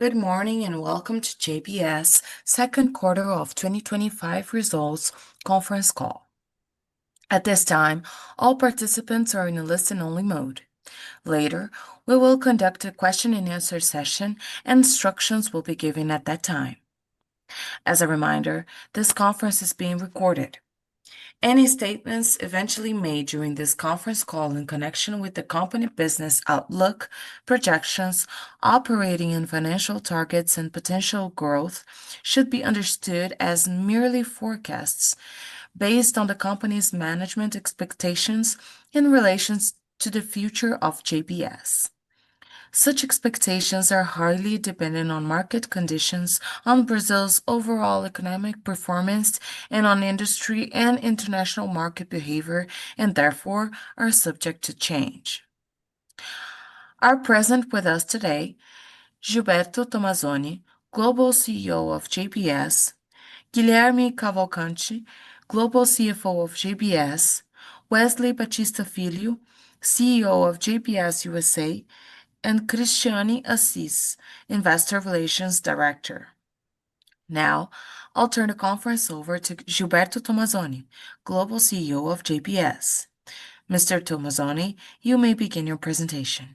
Good morning and welcome to JBS second quarter of 2025 results conference call. At this time, all participants are in a listen-only mode. Later, we will conduct a question and answer session and instructions will be given at that time. As a reminder, this conference is being recorded. Any statements eventually made during this conference call in connection with the company business outlook, projections, operating and financial targets, and potential growth should be understood as merely forecasts based on the company's management expectations in relation to the future of JBS. Such expectations are highly dependent on market conditions, on Brazil's overall economic performance, and on industry and international market behavior, and therefore are subject to change. Are present with us today Gilberto Tomazoni, Global CEO of JBS, Guilherme Cavalcanti, Global CFO of JBS, Wesley Batista Filho, CEO of JBS USA, and Cristiane Assis, Investor Relations Director. Now, I'll turn the conference over to Gilberto Tomazoni, Global CEO of JBS. Mr. Tomazoni, you may begin your presentation.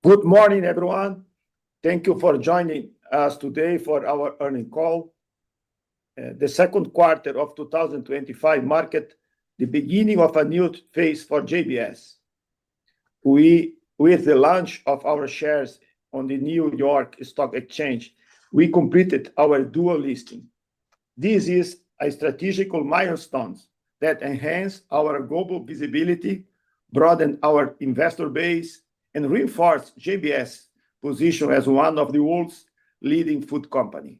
Good morning, everyone. Thank you for joining us today for our earnings call. The second quarter of 2025 marked the beginning of a new phase for JBS. With the launch of our shares on the New York Stock Exchange, we completed our dual listing. This is a strategic milestone that enhances our global visibility, broadens our investor base, and reinforces JBS' position as one of the world's leading food companies.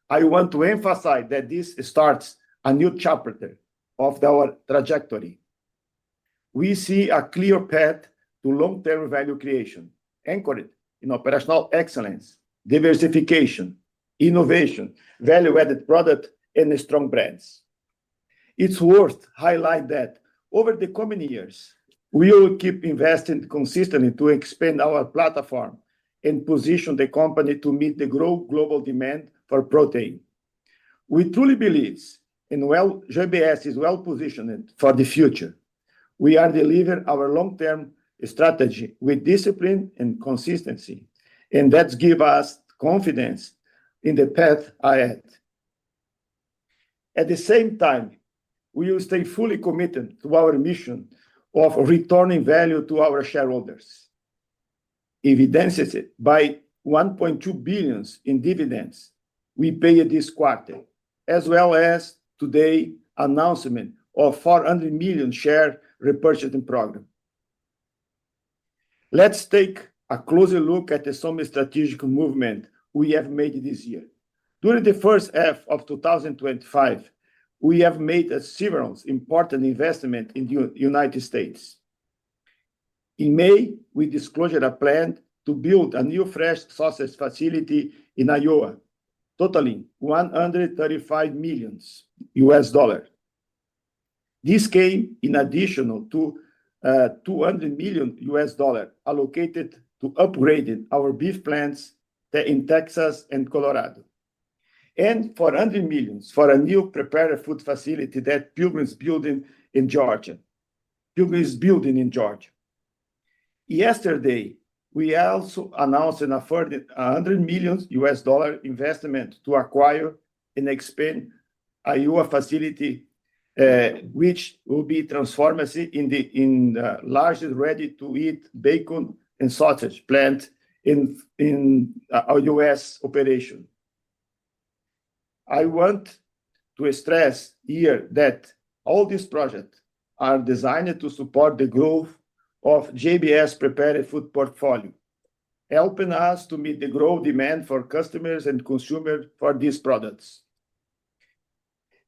I want to emphasize that this starts a new chapter of our trajectory. We see a clear path to long-term value creation, anchored in operational excellence, diversification, innovation, value-added products, and strong brands. It's worth highlighting that over the coming years, we will keep investing consistently to expand our platform and position the company to meet the growing global demand for protein. We truly believe JBS is well positioned for the future. We are delivering our long-term strategy with discipline and consistency, and that gives us confidence in the path ahead. At the same time, we will stay fully committed to our mission of returning value to our shareholders, evidenced by $1.2 billion in dividends we paid this quarter, as well as today's announcement of $400 million share repurchasing program. Let's take a closer look at some strategic movements we have made this year. During the first half of 2025, we have made several important investments in the United States. In May, we disclosed a plan to build a new fresh sausage facility in Iowa, totaling $135 million. This came in addition to $200 million allocated to upgrading our beef plants in Texas and Colorado, and $400 million for a new prepared food facility that Pilgrim is building in Georgia. Yesterday, we also announced a further $100 million investment to acquire and expand a Iowa facility, which will be transformed in the largest ready-to-eat bacon and sausage plant in our U.S. operation. I want to stress here that all these projects are designed to support the growth of JBS prepared food portfolio, helping us to meet the growing demand for customers and consumers for these products.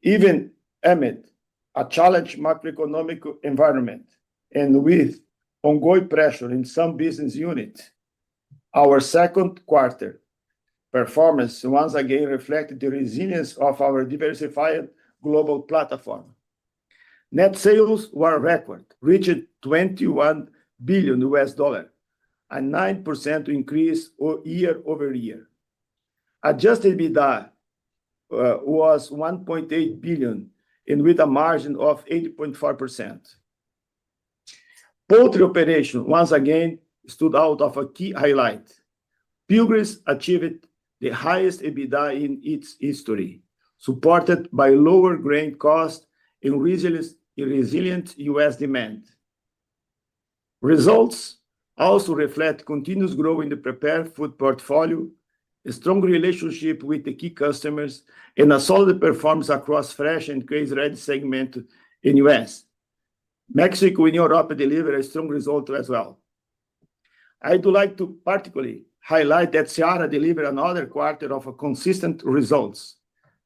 Even amid a challenging macroeconomic environment and with ongoing pressure in some business units, our second quarter performance once again reflected the resilience of our diversified global platform. Net sales were record, reaching $21 billion, a 9% increase year-over-year. Adjusted EBITDA was $1.8 billion, and with a margin of 80.4%. Poultry operation once again stood out as a key highlight. Pilgrim's achieved the highest EBITDA in its history, supported by lower grain costs and resilient U.S. demand. Results also reflect continuous growth in the prepared food portfolio, a strong relationship with the key customers, and a solid performance across fresh and case-ready segment in U.S. Mexico and Europe delivered a strong result as well. I'd like to particularly highlight that Seara delivered another quarter of consistent results.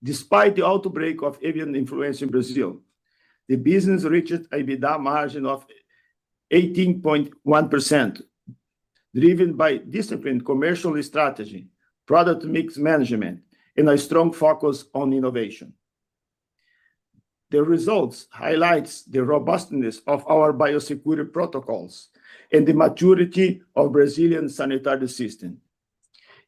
Despite the outbreak of avian influenza in Brazil, the business reached an EBITDA margin of 18.1%, driven by disciplined commercial strategy, product mix management, and a strong focus on innovation. The results highlights the robustness of our biosecurity protocols and the maturity of Brazilian sanitary system.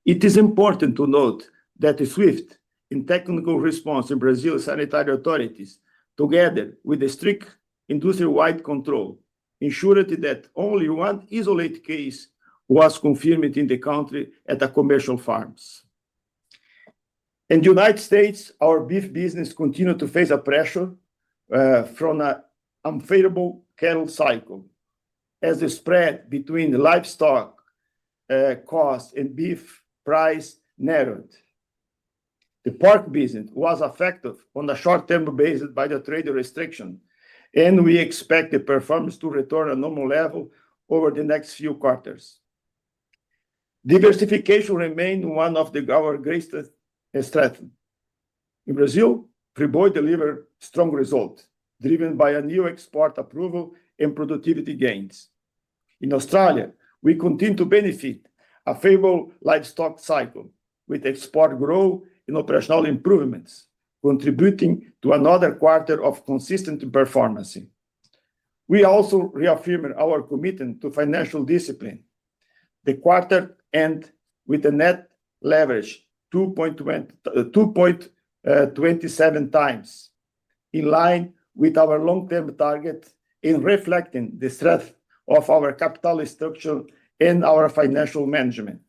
It is important to note that the swift and technical response in Brazil's sanitary authorities, together with the strict industry-wide control, ensured that only one isolated case was confirmed in the country at a commercial farms. In the United States, our beef business continued to face a pressure from an unfavorable cattle cycle, as the spread between the livestock cost and beef price narrowed. The pork business was affected on a short-term basis by the trade restriction, and we expect the performance to return to normal level over the next few quarters. Diversification remained one of our greatest strengths. In Brazil, Friboi delivered strong results, driven by a new export approval and productivity gains. In Australia, we continue to benefit a favorable livestock cycle, with export growth and operational improvements, contributing to another quarter of consistent performance. We also reaffirmed our commitment to financial discipline. The quarter ended with a net leverage 2.27 times, in line with our long-term target, in reflecting the strength of our capital structure and our financial management.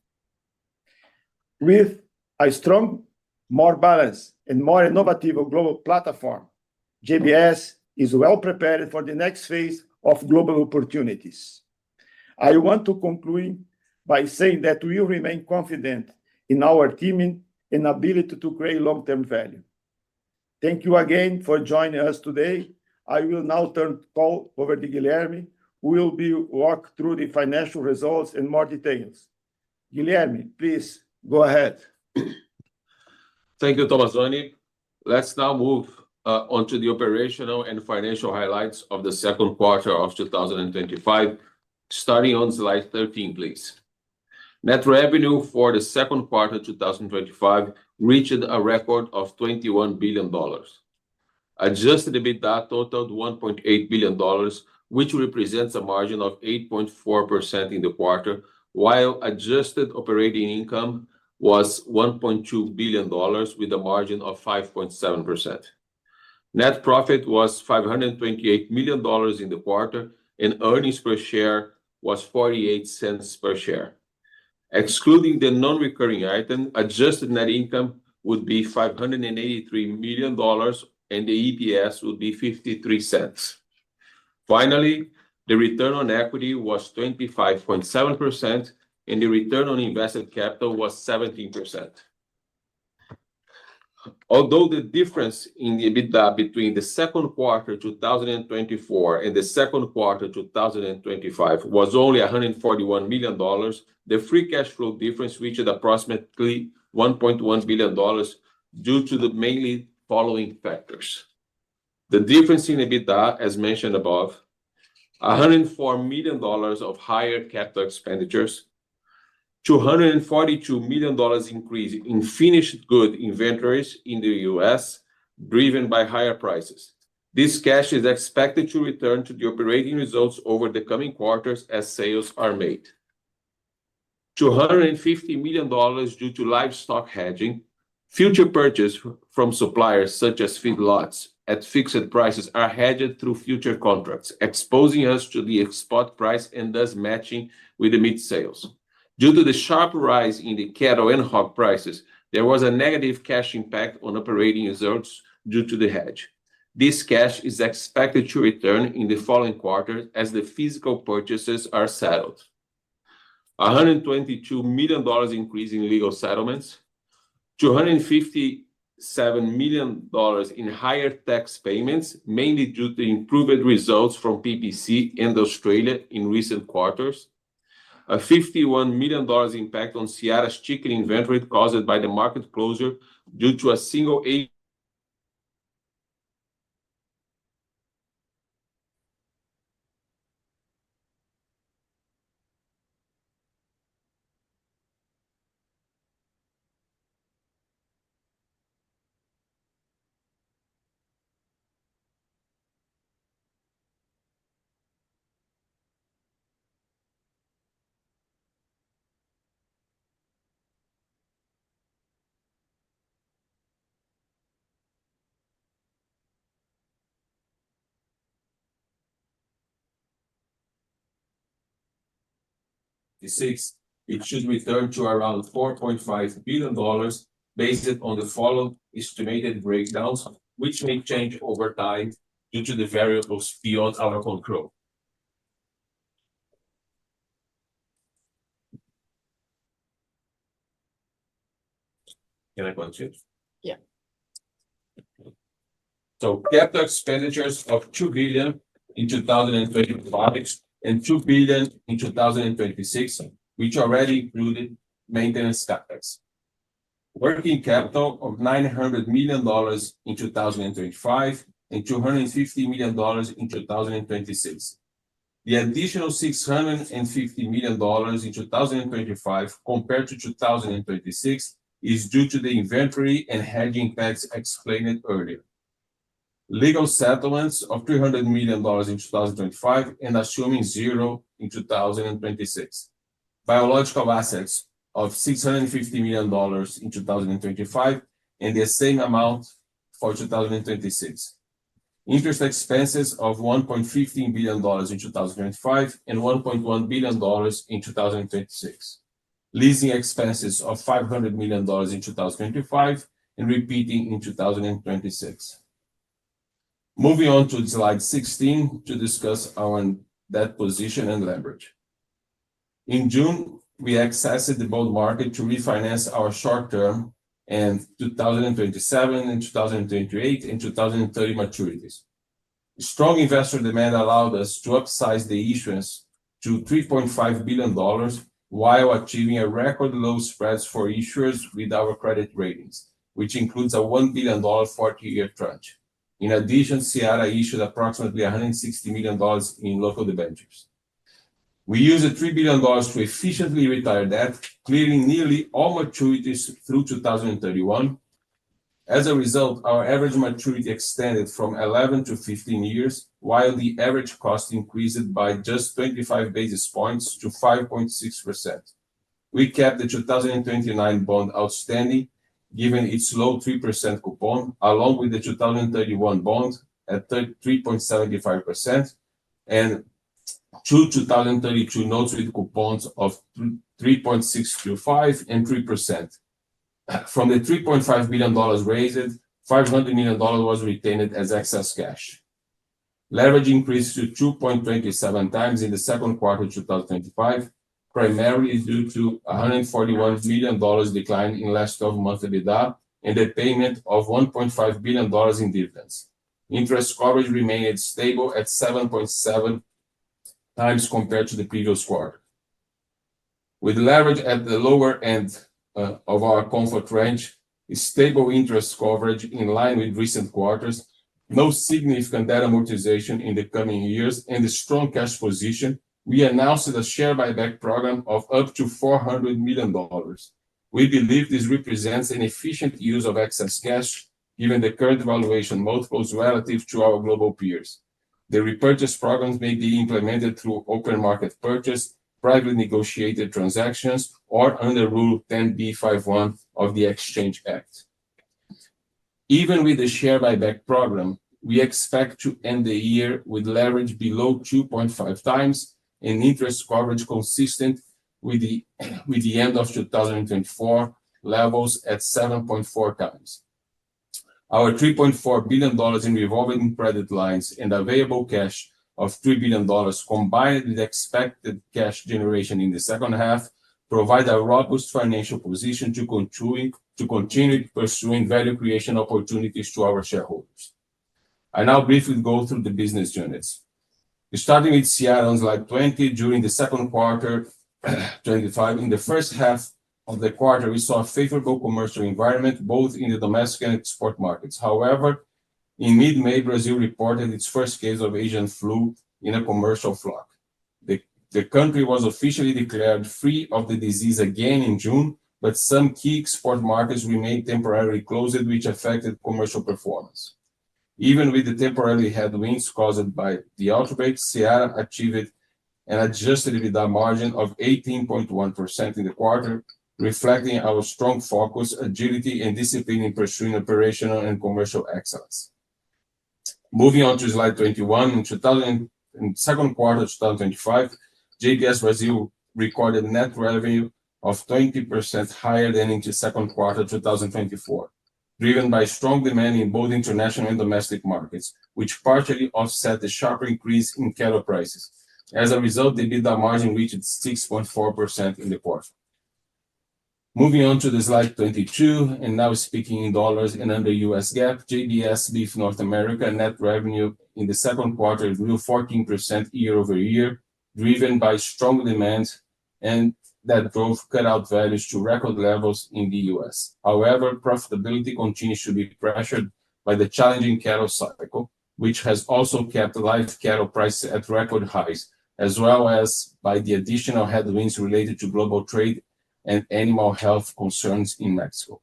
With a strong, more balanced, and more innovative global platform, JBS is well prepared for the next phase of global opportunities. I want to conclude by saying that we remain confident in our team and ability to create long-term value. Thank you again for joining us today. I will now turn the call over to Guilherme, who will walk through the financial results in more details. Guilherme, please go ahead. Thank you, Tomazoni. Let's now move on to the operational and financial highlights of the second quarter of 2025, starting on slide 13, please. Net revenue for the second quarter 2025 reached a record of $21 billion. Adjusted EBITDA totaled $1.8 billion, which represents a margin of 8.4% in the quarter, while adjusted operating income was $1.2 billion with a margin of 5.7%. Net profit was $528 million in the quarter, and earnings per share was 48 cents per share. Excluding the non-recurring item, adjusted net income would be $583 million, and the EPS would be 53 cents. Finally, the return on equity was 25.7%, and the return on invested capital was 17%. Although the difference in the EBITDA between the second quarter 2024 and the second quarter 2025 was only $141 million, the free cash flow difference reached approximately $1.1 billion due to the mainly following factors. The difference in EBITDA, as mentioned above, $104 million of higher capital expenditures, $242 million increase in finished good inventories in the U.S., driven by higher prices. This cash is expected to return to the operating results over the coming quarters as sales are made. $250 million due to livestock hedging. Future purchase from suppliers such as feedlots at fixed prices are hedged through future contracts, exposing us to the spot price and thus matching with the meat sales. Due to the sharp rise in the cattle and hog prices, there was a negative cash impact on operating results due to the hedge. This cash is expected to return in the following quarter as the physical purchases are settled. $122 million increase in legal settlements, $257 million in higher tax payments, mainly due to improved results from PPC and Australia in recent quarters, a $51 million impact on Seara's chicken inventory caused by the market closure due to a single it should return to around $4.5 billion based on the following estimated breakdowns, which may change over time due to the variables beyond our control. Can I continue? Yeah. So capital expenditures of $2 billion in 2025 and $2 billion in 2026, which already included maintenance capex. Working capital of $900 million in 2025 and $250 million in 2026. The additional $650 million in 2025 compared to 2026 is due to the inventory and hedging impacts explained earlier. Legal settlements of $300 million in 2025 and assuming zero in 2026. Biological assets of $650 million in 2025 and the same amount for 2026. Interest expenses of $1.15 billion in 2025 and $1.1 billion in 2026. Leasing expenses of $500 million in 2025 and repeating in 2026. Moving on to slide 16 to discuss our debt position and leverage. In June, we accessed the bond market to refinance our short-term and 2027 and 2028 and 2030 maturities. Strong investor demand allowed us to upsize the issuance to $3.5 billion while achieving a record low spreads for issuers with our credit ratings, which includes a $1 billion 40-year tranche. In addition, Seara issued approximately $160 million in local debentures. We used $3 billion to efficiently retire debt, clearing nearly all maturities through 2031. As a result, our average maturity extended from 11 to 15 years, while the average cost increased by just 25 basis points to 5.6%. We kept the 2029 bond outstanding, given its low 3% coupon, along with the 2031 bond at 3.75% and two 2032 notes with coupons of 3.625 and 3%. From the $3.5 billion raised, $500 million was retained as excess cash. Leverage increased to 2.27 times in the second quarter of 2025, primarily due to $141 million decline in last 12-month EBITDA and the payment of $1.5 billion in dividends. Interest coverage remained stable at 7.7 times compared to the previous quarter. With leverage at the lower end of our comfort range, stable interest coverage in line with recent quarters, no significant debt amortization in the coming years, and a strong cash position, we announced a share buyback program of up to $400 million. We believe this represents an efficient use of excess cash, given the current valuation multiples relative to our global peers. The repurchase programs may be implemented through open market purchase, privately negotiated transactions or under Rule 10b5-1 of the Exchange Act. Even with the share buyback program, we expect to end the year with leverage below 2.5 times and interest coverage consistent with the end of 2024 levels at 7.4 times. Our $3.4 billion in revolving credit lines and available cash of $3 billion, combined with expected cash generation in the second half, provide a robust financial position to continue pursuing value creation opportunities to our shareholders. I now briefly go through the business units. Starting with Seara on slide 20, during the second quarter 25, in the first half of the quarter, we saw a favorable commercial environment both in the domestic and export markets. However, in mid-May, Brazil reported its first case of avian flu in a commercial flock. The country was officially declared free of the disease again in June, but some key export markets remained temporarily closed, which affected commercial performance. Even with the temporary headwinds caused by the outbreak, Seara achieved an adjusted EBITDA margin of 18.1% in the quarter, reflecting our strong focus, agility, and discipline in pursuing operational and commercial excellence. Moving on to slide 21, in second quarter 2025, JBS Brazil recorded net revenue of 20% higher than in the second quarter 2024, driven by strong demand in both international and domestic markets, which partially offset the sharp increase in cattle prices. As a result, the EBITDA margin reached 6.4% in the quarter. Moving on to the slide 22, and now speaking in dollars and under US GAAP, JBS Beef North America net revenue in the second quarter grew 14% year over year, driven by strong demand and that drove cutout values to record levels in the US. However, profitability continues to be pressured by the challenging cattle cycle, which has also kept live cattle prices at record highs, as well as by the additional headwinds related to global trade and animal health concerns in Mexico.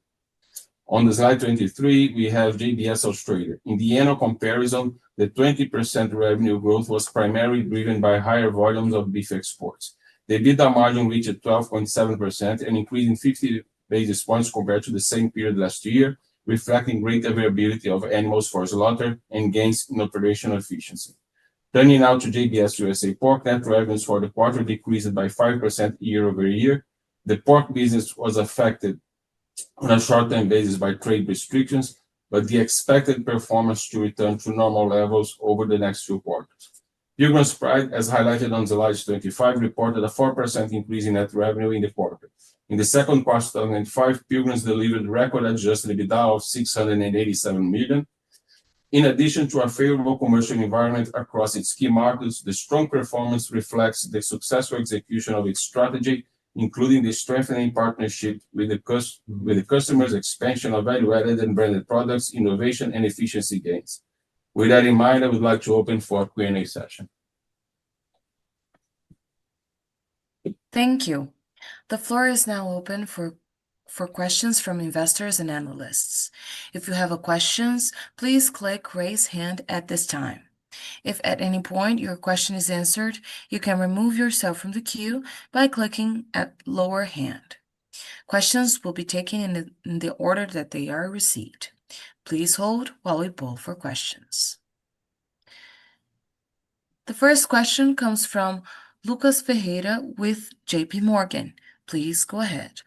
On the slide 23, we have JBS Australia. In the annual comparison, the 20% revenue growth was primarily driven by higher volumes of beef exports. The EBITDA margin reached 12.7%, an increase in 50 basis points compared to the same period last year, reflecting great availability of animals for slaughter and gains in operational efficiency. Turning now to JBS USA Pork, net revenues for the quarter decreased by 5% year over year. The pork business was affected on a short-term basis by trade restrictions, but the expected performance to return to normal levels over the next few quarters. Pilgrim's Pride, as highlighted on slide 25, reported a 4% increase in net revenue in the quarter. In the second quarter of 2025, Pilgrim's delivered record adjusted EBITDA of $687 million. In addition to a favorable commercial environment across its key markets, the strong performance reflects the successful execution of its strategy, including the strengthening partnership with the customers, expansion of value-added and branded products, innovation, and efficiency gains. With that in mind, I would like to open for a Q&A session. Thank you. The floor is now open for questions from investors and analysts. If you have questions, please click Raise Hand at this time. If at any point your question is answered, you can remove yourself from the queue by clicking at Lower Hand. Questions will be taken in the order that they are received. Please hold while we poll for questions. The first question comes from Lucas Ferreira with JP Morgan. Please go ahead.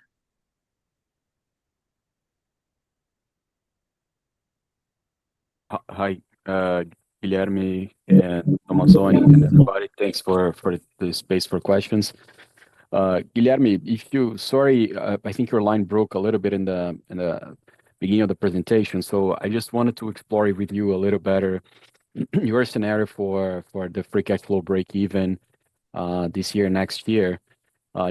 Hi, Guilherme and Tomazoni and everybody. Thanks for the space for questions. Guilherme, sorry, I think your line broke a little bit in the beginning of the presentation. So I just wanted to explore with you a little better your scenario for the free cash flow break even this year, next year.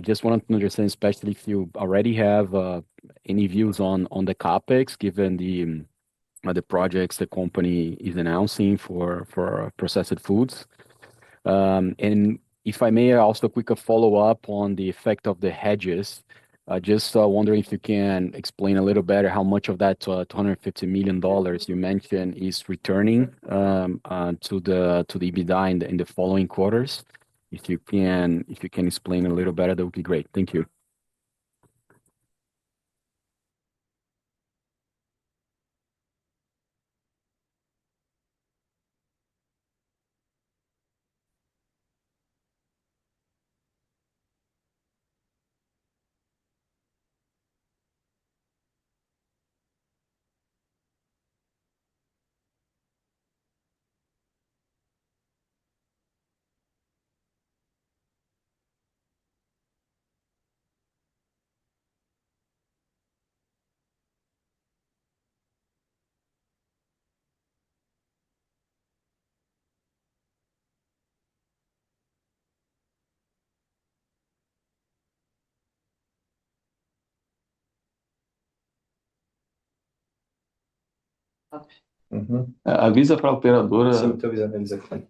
Just wanted to understand, especially if you already have any views on the CapEx, given the projects the company is announcing for processed foods. And if I may, also a quick follow-up on the effect of the hedges. Just wondering if you can explain a little better how much of that $250 million you mentioned is returning to the EBITDA in the following quarters. If you can explain a little better, that would be great. Thank you. Avisa para a operadora. Sim, estou avisando eles aqui.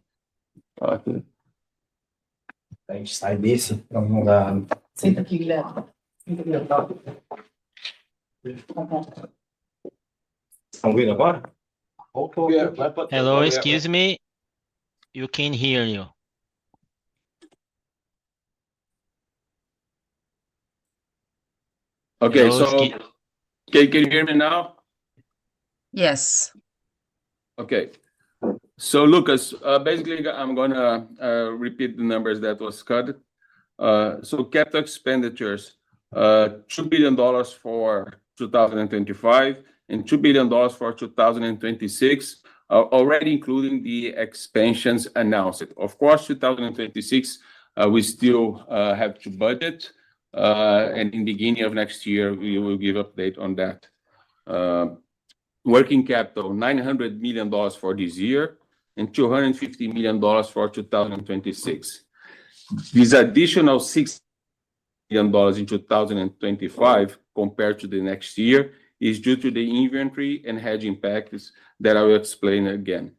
Ok. A gente sai desse para um lugar. Senta aqui, Guilherme. Senta, Guilherme. Estão ouvindo agora? Hello, excuse me. You can hear you. Okay, Hello, so can you hear me now? Yes. Okay. So Lucas, basically I'm gonna repeat the numbers that was cut. So capital expenditures, $2 billion for 2025 and $2 billion for 2026, already including the expansions announced. Of course, 2026, we still have to budget, and in the beginning of next year, we will give update on that. Working capital, $900 million for this year and $250 million for 2026. This additional $6 million in 2025 compared to the next year is due to the inventory and hedging packages that I will explain again.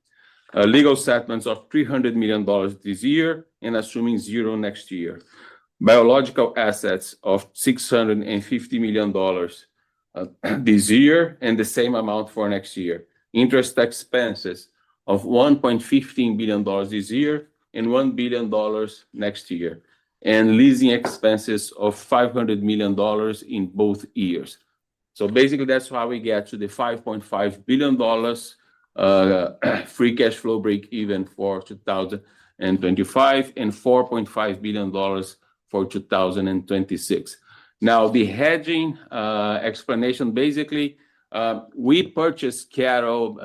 Legal settlements of $300 million this year and assuming zero next year. Biological assets of $650 million this year and the same amount for next year. Interest expenses of $1.15 billion this year and $1 billion next year. And leasing expenses of $500 million in both years. So basically, that's how we get to the $5.5 billion free cash flow break even for 2025 and $4.5 billion for 2026. Now, the hedging explanation, basically, we purchase cattle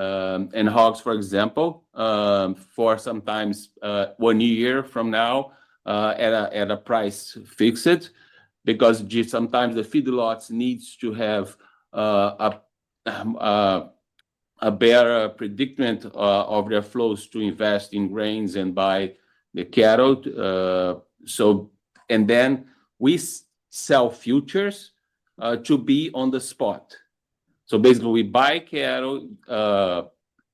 and hogs, for example, for sometimes 1 year from now at a price fixed, because sometimes the feedlots needs to have a better predicament of their flows to invest in grains and buy the cattle. And then we sell futures to be on the spot. So basically, we buy cattle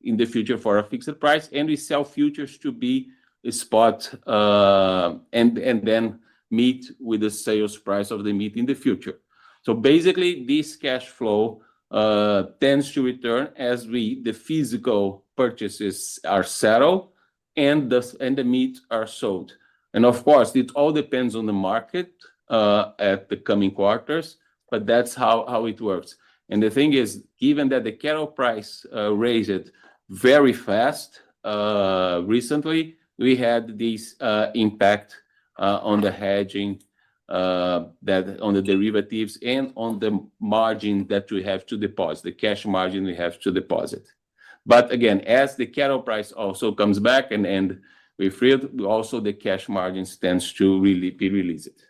in the future for a fixed price, and we sell futures to be a spot and then meet with the sales price of the meat in the future. So basically, this cash flow tends to return as the physical purchases are settled and the meat are sold. And of course, it all depends on the market at the coming quarters, but that's how it works. And the thing is, given that the cattle price raised very fast recently, we had this impact on the hedging, that on the derivatives and on the margin that we have to deposit, the cash margin we have to deposit. But again, as the cattle price also comes back and we freed, also the cash margins tends to really be released.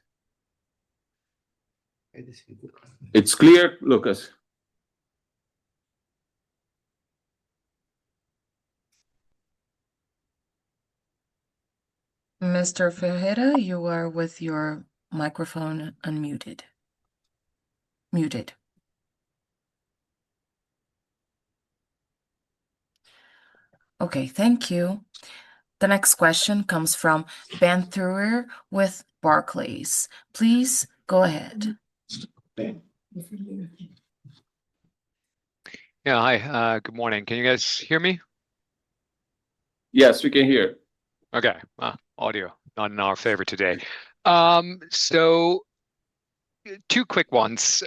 It's clear, Lucas? Mr. Ferreira, you are with your microphone unmuted. Muted. Okay, thank you. The next question comes from Ben Theurer with Barclays. Please go ahead. Yeah, hi. Good morning. Can you guys hear me? Yes, we can hear. Okay. Audio. not in our favor today. So two quick ones.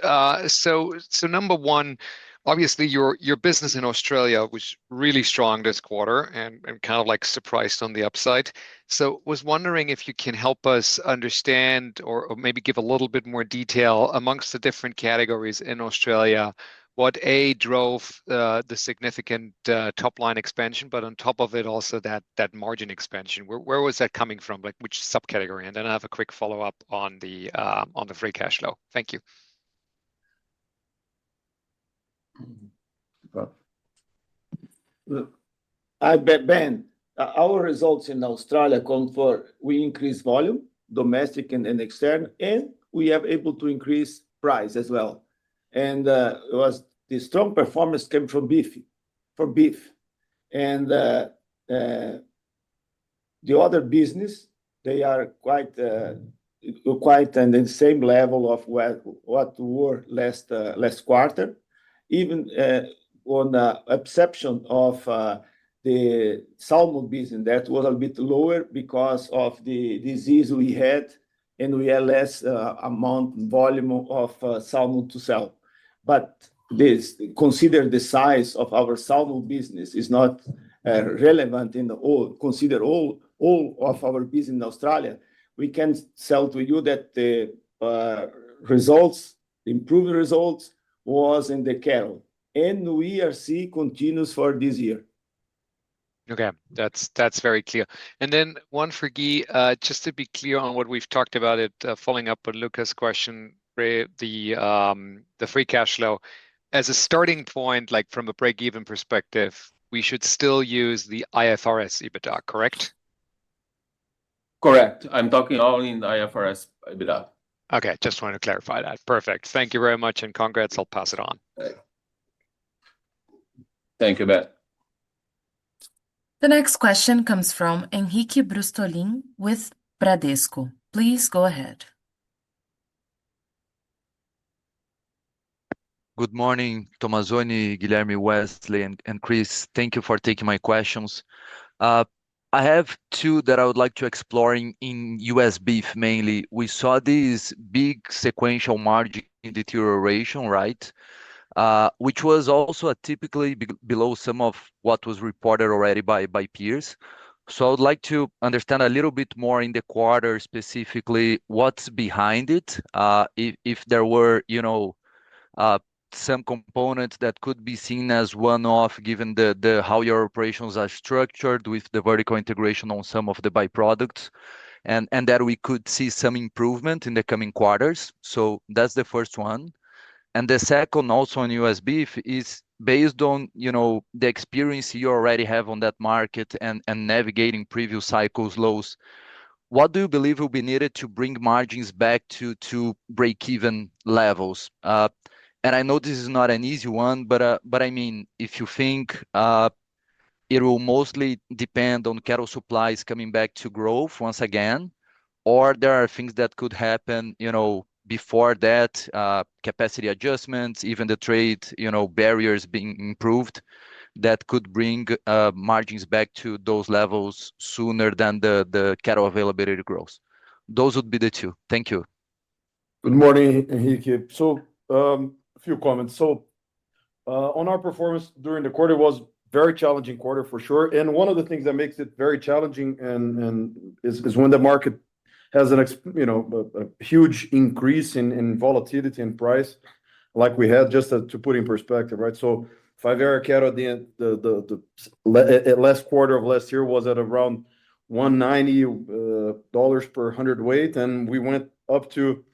So number one, obviously your business in Australia was really strong this quarter and kind of like surprised on the upside. So was wondering if you can help us understand or maybe give a little bit more detail amongst the different categories in Australia, what drove the significant top line expansion, but on top of it also that margin expansion. Where was that coming from? Like which subcategory? And then I have a quick follow-up on the free cash flow. Thank you. I bet, Ben, our results in Australia come for we increase volume, domestic and external, and we are able to increase price as well. And it was the strong performance came from beef, and the other business they are quite in the same level of what were last quarter, even on the exception of the salmon business that was a bit lower because of the disease we had, and we had less volume of salmon to sell. But consider the size of our salmon business is not relevant in the all. Consider all of our business in Australia. We can sell to you that the results, improved results, was in the cattle, and we are seeing continues for this year. Okay, that's very clear. And then one for Guy, just to be clear on what we've talked about it, following up on Lucas' question, the free cash flow as a starting point, like from a break-even perspective, we should still use the IFRS EBITDA, correct? Correct. I'm talking only in IFRS EBITDA. Okay, just wanted to clarify that. Perfect. Thank you very much, and congrats. I'll pass it on. Thank you, Ben. The next question comes from Henrique Brustolin with Bradesco. Please go ahead. Good morning, Tomazoni, Guilherme, Wesley, and Chris. Thank you for taking my questions. I have two that I would like to explore in US beef mainly. We saw this big sequential margin deterioration, right? Which was also typically below some of what was reported already by peers. So I would like to understand a little bit more in the quarter, specifically what's behind it. If there were, some components that could be seen as one-off, given the how your operations are structured with the vertical integration on some of the byproducts, and that we could see some improvement in the coming quarters. So that's the first one. And the second, also on US beef, is based on the experience you already have on that market and navigating previous cycles lows. What do you believe will be needed to bring margins back to break-even levels? And I know this is not an easy one, but I mean, if you think it will mostly depend on cattle supplies coming back to growth once again, or there are things that could happen, before that, capacity adjustments, even the trade, barriers being improved, that could bring margins back to those levels sooner than the cattle availability grows. Those would be the two. Thank you. Good morning, Henrique. So, a few comments. So, on our performance during the quarter was very challenging quarter for sure. And one of the things that makes it very challenging and is when the market has a huge increase in volatility and price, like we had, just to put in perspective, right? So, 5-year cattle at the end, the last quarter of last year was at around $190 per hundredweight, and we went up to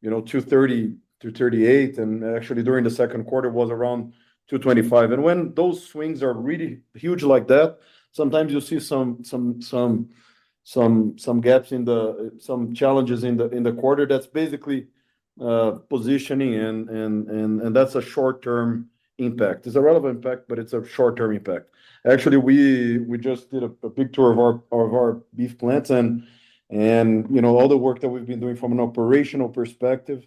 230 to 38, and actually during the second quarter was around 225. And when those swings are really huge like that, sometimes you see some gaps some challenges in the quarter. That's basically positioning, and that's a short-term impact. It's a relevant impact, but it's a short-term impact. Actually, we just did a big tour of our beef plants, and all the work that we've been doing from an operational perspective.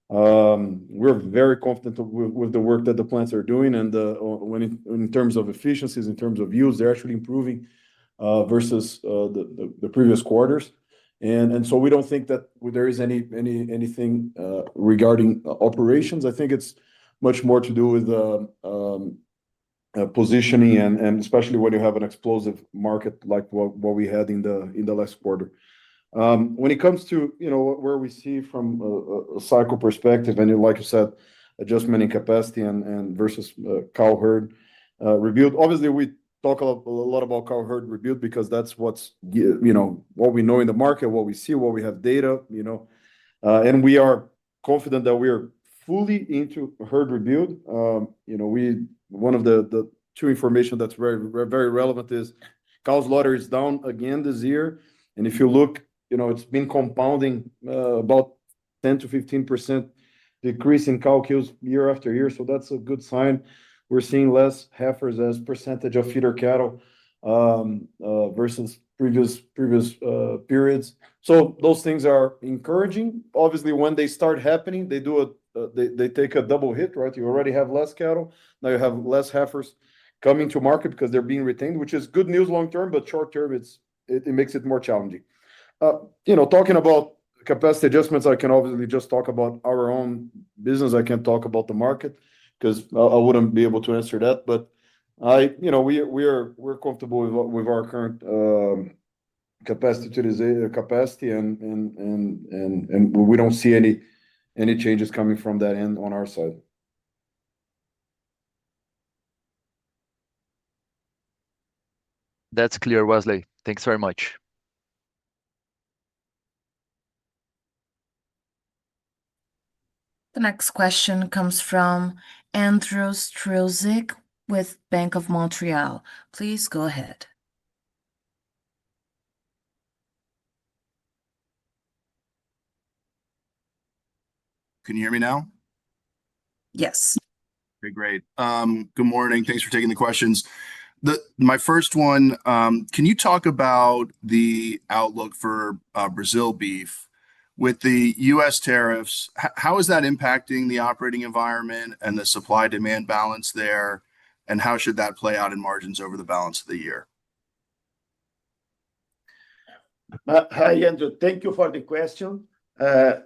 We're very confident with the work that the plants are doing, and in terms of efficiencies, in terms of yields, they're actually improving versus the previous quarters. And so we don't think that there is anything regarding operations. I think it's much more to do with positioning and especially when you have an explosive market like what we had in the last quarter. When it comes to, you know, where we see from a cycle perspective, and like you said, adjustment in capacity and versus cow herd rebuild. Obviously, we talk a lot about cow herd rebuild because that's what's, you know, what we know in the market, what we see, what we have data, you know, and we are confident that we are fully into herd rebuild. You know, one of the two information that's very relevant is cow slaughter is down again this year, and if you look, you know, it's been compounding about 10 to 15% decrease in cow kills year after year, so that's a good sign. We're seeing less heifers as percentage of feeder cattle versus previous periods. So those things are encouraging. Obviously, when they start happening, they take a double hit, right? You already have less cattle, now you have less heifers coming to market because they're being retained, which is good news long term, but short term, it makes it more challenging. You know, talking about capacity adjustments, I can obviously just talk about our own business. I can't talk about the market because I wouldn't be able to answer that. But you know, we're comfortable with our current capacity, and we don't see any changes coming from that end on our side. That's clear, Wesley. Thanks very much. The next question comes from Andrew Strelzik with Bank of Montreal. Please go ahead. Can you hear me now? Yes. Okay, great. Good morning. Thanks for taking the questions. My first one, can you talk about the outlook for Brazil beef? With the U.S. tariffs, how is that impacting the operating environment and the supply-demand balance there? And how should that play out in margins over the balance of the year? Hi, Andrew. Thank you for the question. When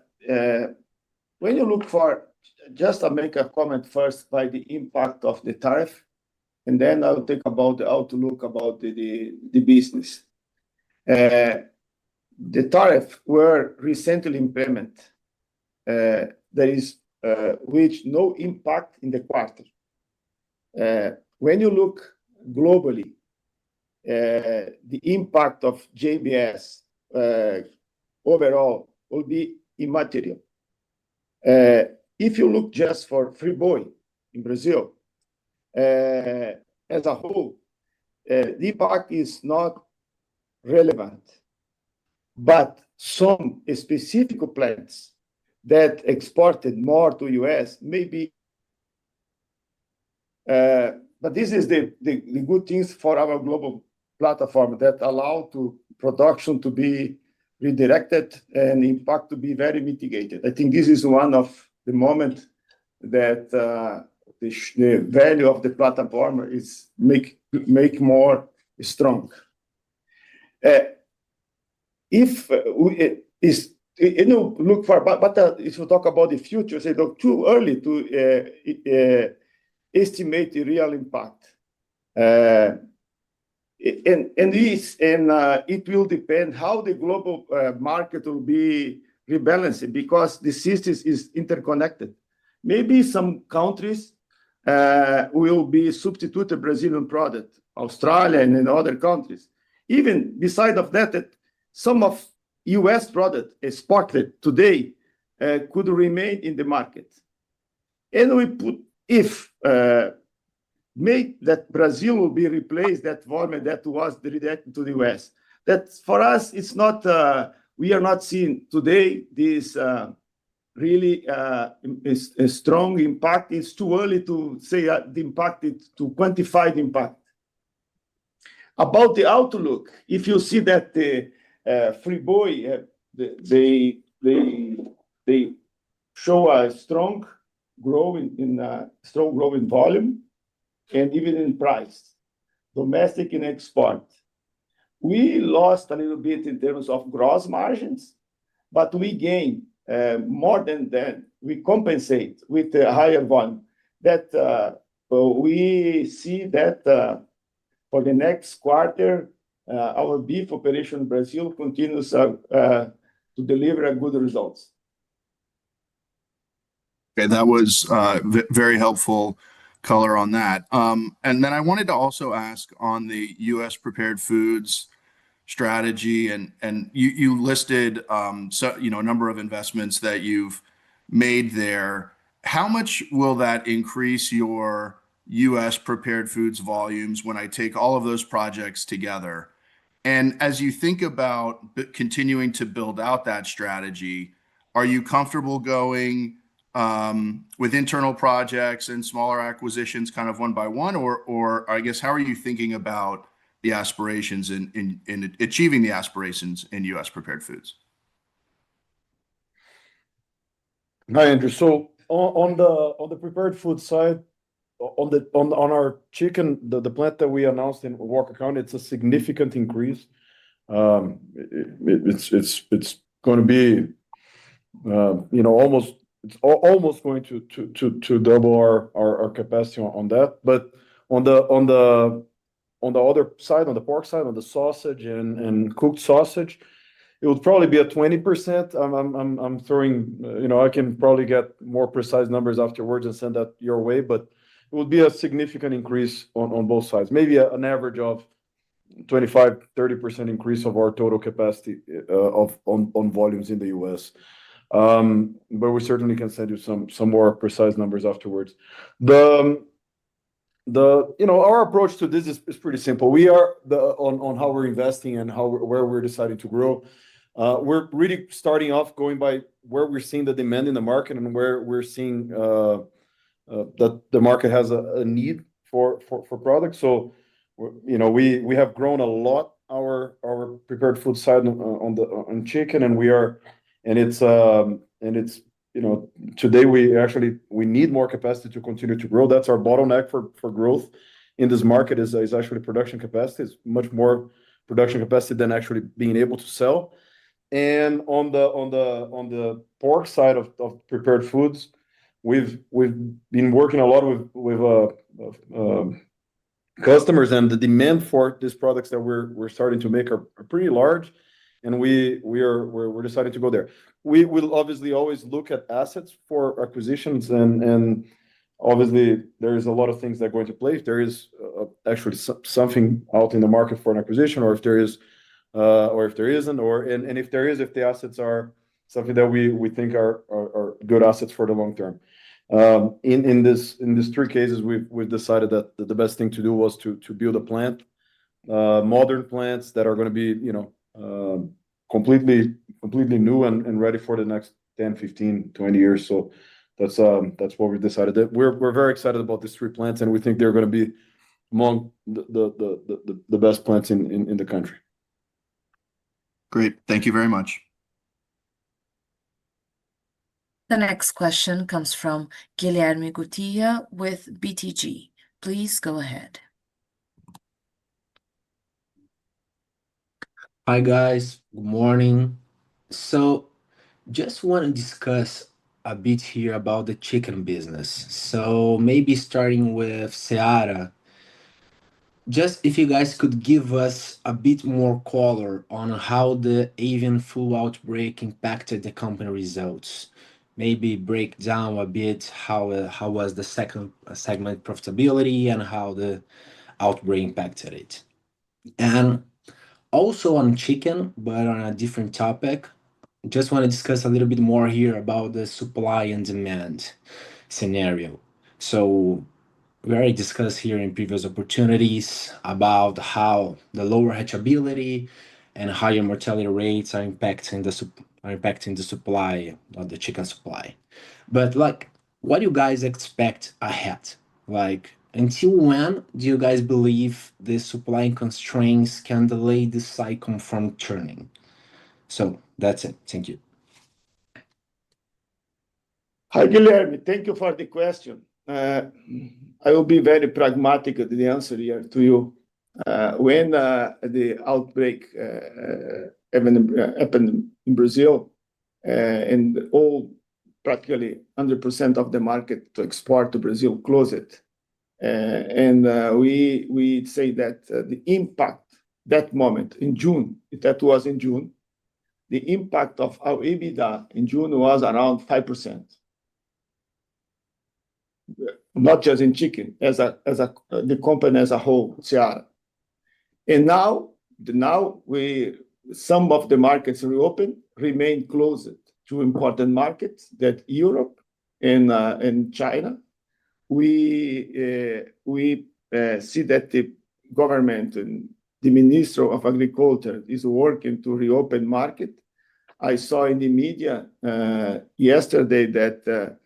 you look for, just to make a comment first by the impact of the tariff, and then I'll talk about the outlook about the business. The tariff were recently implemented. There is which no impact in the quarter. When you look globally, the impact of JBS overall will be immaterial. If you look just for Friboi in Brazil, as a whole, the impact is not relevant. But some specific plants that exported more to US maybe. But this is the good things for our global platform that allow to production to be redirected and impact to be very mitigated. I think this is one of the moment that the value of the platform is make more strong. If you know, look for, but if you talk about the future, say look too early to estimate the real impact. And it will depend how the global market will be rebalanced because the system is interconnected. Maybe some countries will be substituted Brazilian product, Australia and in other countries. Even beside of that some of US product exported today could remain in the market. And we put, if make that Brazil will be replaced that volume that was redirected to the US. That for us, it's not, we are not seeing today this really a strong impact. It's too early to say the impact, to quantify the impact. About the outlook, if you see that the Friboi, they show a strong growing volume and even in price, domestic and export. We lost a little bit in terms of gross margins, but we gain more than that. We compensate with the higher volume. That we see that for the next quarter, our beef operation in Brazil continues to deliver good results. Okay, that was very helpful color on that. And then I wanted to also ask on the U.S. prepared foods strategy, and you listed so a number of investments that you've made there. How much will that increase your U.S. prepared foods volumes when I take all of those projects together? And as you think about continuing to build out that strategy, are you comfortable going with internal projects and smaller acquisitions kind of one by one, or I guess, how are you thinking about the aspirations in achieving the aspirations in U.S. prepared foods? Hi, Andrew. So on the prepared food side, on our chicken, the plant that we announced in Walker County, it's a significant increase. It's going to be almost going to double our capacity on that. But on the other side, on the pork side, on the sausage and cooked sausage, it would probably be a 20%. I'm throwing, I can probably get more precise numbers afterwards and send that your way, but it would be a significant increase on both sides. Maybe an average of 25-30% increase of our total capacity on volumes in the U.S. But we certainly can send you some more precise numbers afterwards. Our approach to this is pretty simple. We are on how we're investing and where we're deciding to grow. We're really starting off going by where we're seeing the demand in the market and where we're seeing that the market has a need for products. So we have grown a lot our prepared food side on chicken, and it's today we need more capacity to continue to grow. That's our bottleneck for growth in this market is actually production capacity. It's much more production capacity than actually being able to sell. And on the pork side of prepared foods, we've been working a lot with customers, and the demand for these products that we're starting to make are pretty large, and we're deciding to go there. We will obviously always look at assets for acquisitions, and obviously there is a lot of things that go into play. If there is actually something out in the market for an acquisition, or if there is, or if there isn't, and if there is, if the assets are something that we think are good assets for the long term. In these three cases, we've decided that the best thing to do was to build a plant, modern plants that are going to be completely new and ready for the next 10, 15, 20 years. So that's what we decided. That we're very excited about these three plants, and we think they're going to be among the best plants in the country. Great. Thank you very much. The next question comes from Guilherme Guttilla with BTG. Please go ahead. Hi guys, good morning. So just want to discuss a bit here about the chicken business. So maybe starting with Seara, just if you guys could give us a bit more color on how the avian flu outbreak impacted the company results. Maybe break down a bit how was the second segment profitability and how the outbreak impacted it. And also on chicken, but on a different topic, just want to discuss a little bit more here about the supply and demand scenario. So we already discussed here in previous opportunities about how the lower hatchability and higher mortality rates are impacting the supply of the chicken supply. But what do you guys expect ahead? Until when do you guys believe the supply constraints can delay this cycle from turning? So that's it. Thank you. Hi, Guilherme. Thank you for the question. I will be very pragmatic at the answer here to you. When the outbreak happened in Brazil, and practically 100% of the market to export to Brazil closed. We say that the impact that moment in June, that was in June, the impact of our EBITDA in June was around 5%. Not just in chicken, the company as a whole, Seara. And now some of the markets reopen, remain closed to important markets that Europe and China. We see that the government and the Minister of Agriculture is working to reopen market. I saw in the media yesterday that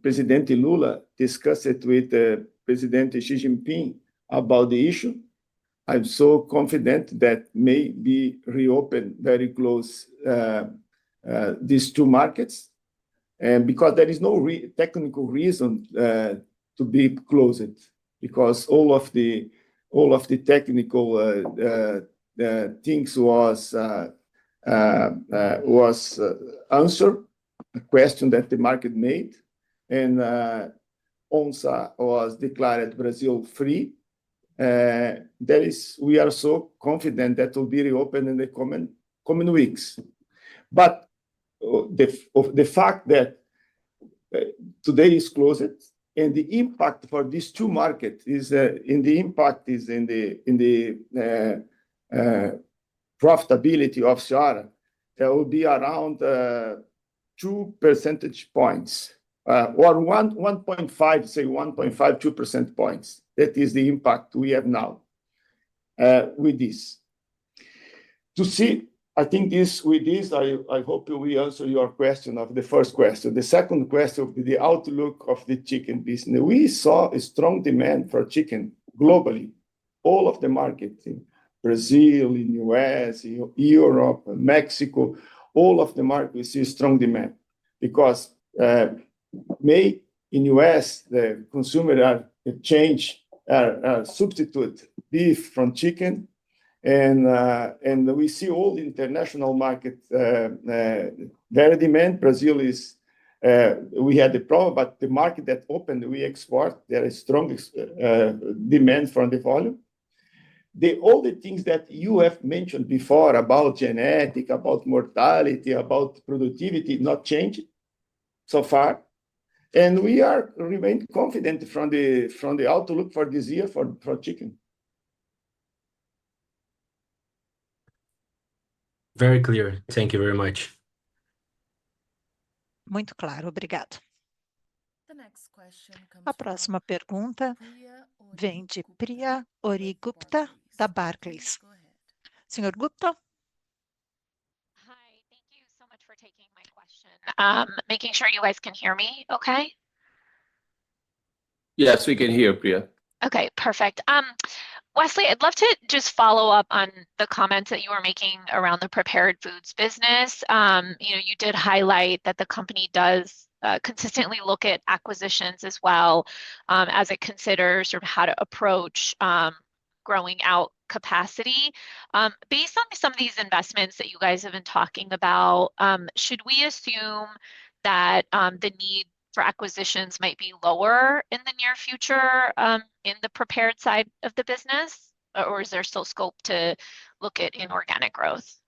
President Lula discussed it with President Xi Jinping about the issue. I'm so confident that may be reopened very close these two markets, and because there is no technical reason to be closed, because all of the technical things was answered, a question that the market made, and ONSA was declared Brazil free. We are so confident that will be reopened in the coming weeks. But the fact that today is closed, and the impact for these two markets is in the profitability of Seara, there will be around 2 percentage points, or 1.5, say 1.5, 2 percentage points. That is the impact we have now with this. I think I hope we answer your question of the first question. The second question, the outlook of the chicken business. We saw a strong demand for chicken globally, all of the markets in Brazil, in US, in Europe, Mexico, all of the markets we see strong demand because in US the consumer substitute beef from chicken. And we see all international markets very demand. Brazil is we had the problem, but the market that opened, we export. There is strong demand from the volume. All the things that you have mentioned before about genetic, about mortality, about productivity, not changed so far, and we remain confident from the outlook for this year for chicken. Very clear. Thank you very much. Muito claro, obrigado. The next question comes A from próxima pergunta Priya vem de Origupta Priya from Origupta, da Barclays. Please go ahead. Senhor Gupta? Hi, thank you so much for taking my question. Making sure you guys can hear me okay? Yes, we can hear, Priya. Okay, perfect. Wesley, I'd love to just follow up on the comments that you were making around the prepared foods business. You did highlight that the company does consistently look at acquisitions as well as it considers sort of how to approach growing out capacity. Based on some of these investments that you guys have been talking about, should we assume that the need for acquisitions might be lower in the near future in the prepared side of the business, or is there still scope to look at inorganic growth?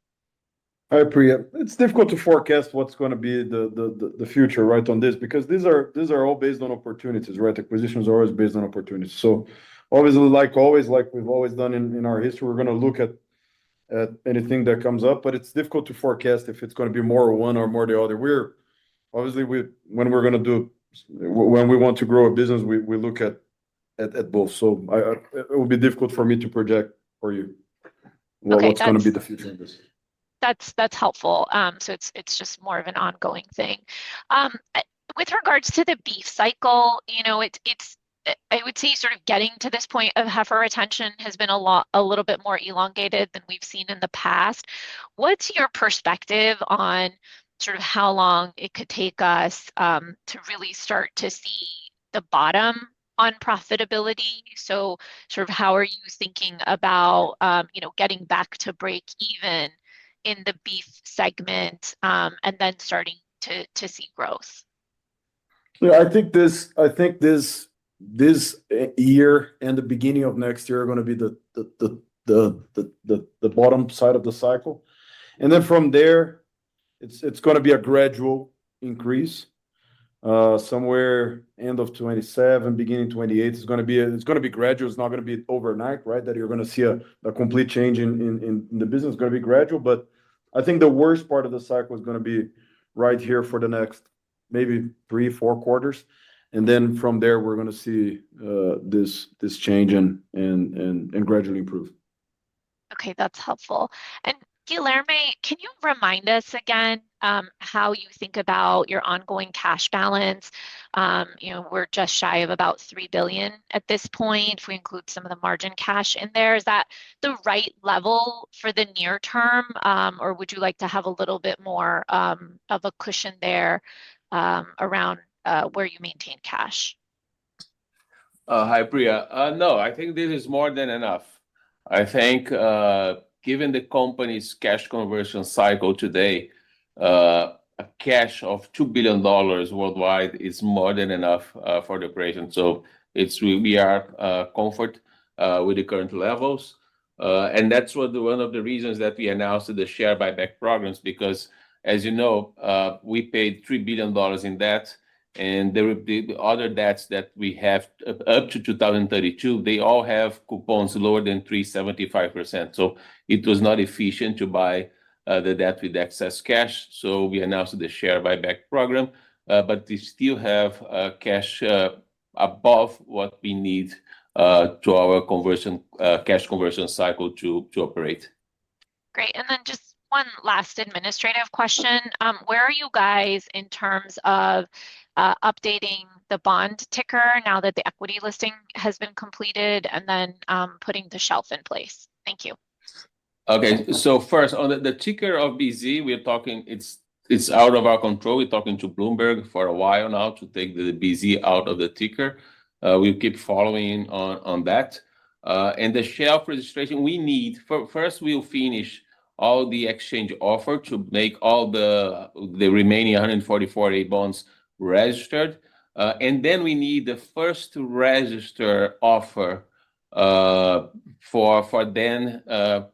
Hi, Priya. It's difficult to forecast what's going to be the future, right, on this, because these are all based on opportunities, right? Acquisitions are always based on opportunities. So obviously, like we've always done in our history, we're going to look at anything that comes up, but it's difficult to forecast if it's going to be more one or more the other. Obviously, when we want to grow a business, we look at both. So it will be difficult for me to project for you what's going to be the future of this. That's helpful. So it's just more of an ongoing thing. With regards to the beef cycle, it's I would say sort of getting to this point of heifer retention has been a little bit more elongated than we've seen in the past. What's your perspective on sort of how long it could take us to really start to see the bottom on profitability? So sort of how are you thinking about, getting back to break even in the beef segment, and then starting to see growth? Yeah, I think this year and the beginning of next year are going to be the bottom side of the cycle, and then from there, it's going to be a gradual increase. Somewhere end of 27, beginning 28, it's going to be gradual. It's not going to be overnight, right? That you're going to see a complete change in the business. It's going to be gradual, but I think the worst part of the cycle is going to be right here for the next maybe 3-4 quarters, and then from there we're going to see this change and gradually improve. Okay, that's helpful. And Guilherme, can you remind us again how you think about your ongoing cash balance? We're just shy of about 3 billion at this point, if we include some of the margin cash in there. Is that the right level for the near term, or would you like to have a little bit more of a cushion there around where you maintain cash? Hi, Priya. No, I think this is more than enough. I think given the company's cash conversion cycle today, a cash of $2 billion worldwide is more than enough for the operation. So we are comfort with the current levels. And that's one of the reasons that we announced the share buyback programs, because as you know, we paid $3 billion in debt, and the other debts that we have up to 2032, they all have coupons lower than 3.75%. So it was not efficient to buy the debt with excess cash. So we announced the share buyback program, but we still have cash above what we need to our cash conversion cycle to operate. Great. And then just one last administrative question. Where are you guys in terms of updating the bond ticker now that the equity listing has been completed, and then putting the shelf in place? Thank you. Okay, so first on the ticker of BZ, we're talking it's out of our control. We're talking to Bloomberg for a while now to take the BZ out of the ticker. We'll keep following on that. And the shelf registration, we need first we'll finish all the exchange offer to make all the remaining 144A bonds registered, and then we need the first to register offer for then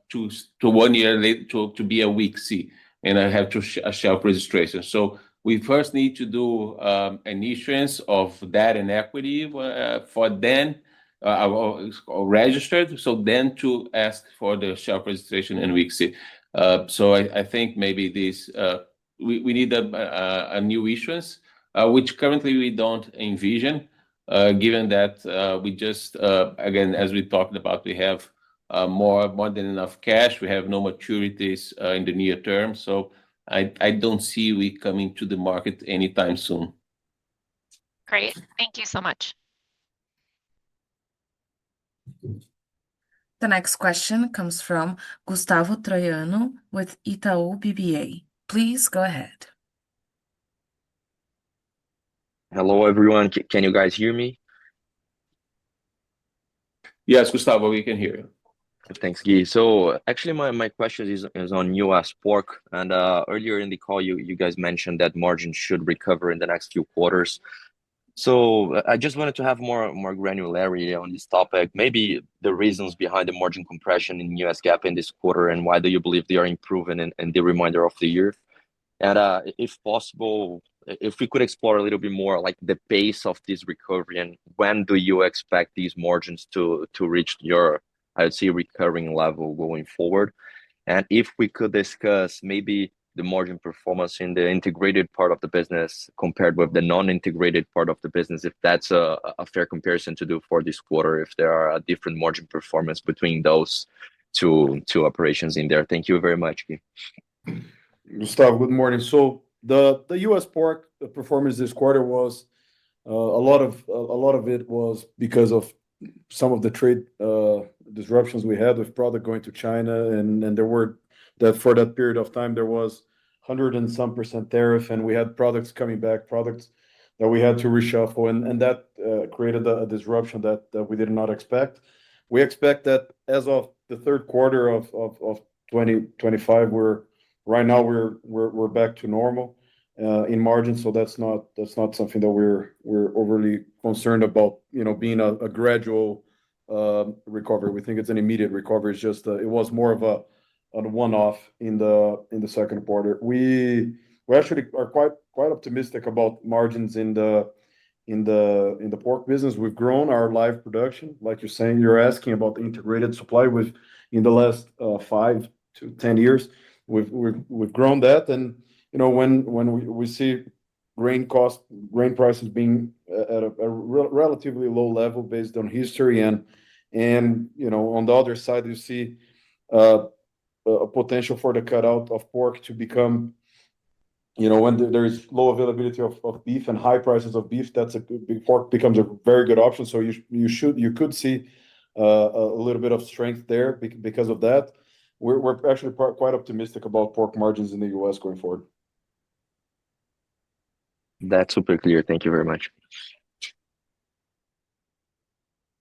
to 1 year later to be a week C, and I have a shelf registration. So we first need to do an issuance of debt and equity for then registered, so then to ask for the shelf registration in week C. So I think maybe this we need a new issuance, which currently we don't envision, given that we just, again, as we talked about, we have more than enough cash. We have no maturities in the near term. So I don't see we coming to the market anytime soon. Great. Thank you so much. The next question comes from Gustavo Troiano with Itaú BBA. Please go ahead. Hello, everyone. Can you guys hear me? Yes, Gustavo, we can hear you. Thanks, Gui. So actually, my question is on US pork. And earlier in the call, you guys mentioned that margins should recover in the next few quarters. So I just wanted to have more granularity on this topic, maybe the reasons behind the margin compression in US GAAP in this quarter, and why do you believe they are improving in the remainder of the year? And if possible, if we could explore a little bit more like the pace of this recovery, and when do you expect these margins to reach your, I would say, recurring level going forward? And if we could discuss maybe the margin performance in the integrated part of the business compared with the non-integrated part of the business, if that's a fair comparison to do for this quarter, if there are a different margin performance between those two operations in there. Thank you very much, Gui. Gustavo, good morning. So the US pork performance this quarter was a lot of it was because of some of the trade disruptions we had with product going to China, and there were that for that period of time there was 100 and some % tariff, and we had products coming back, products that we had to reshuffle, and that created a disruption that we did not expect. We expect that as of the third quarter of 2025, right now we're back to normal in margin. So that's not something that we're overly concerned about, being a gradual recovery. We think it's an immediate recovery. It's just it was more of a one-off in the second quarter. We actually are quite optimistic about margins in the pork business. We've grown our live production, like you're saying. You're asking about the integrated supply. In the last 5 to 10 years, we've grown that, and when we see grain prices being at a relatively low level based on history, and on the other side, you see a potential for the cutout of pork to become, when there's low availability of beef and high prices of beef, pork becomes a very good option. So you could see a little bit of strength there because of that. We're actually quite optimistic about pork margins in the U.S. going forward. That's super clear. Thank you very much.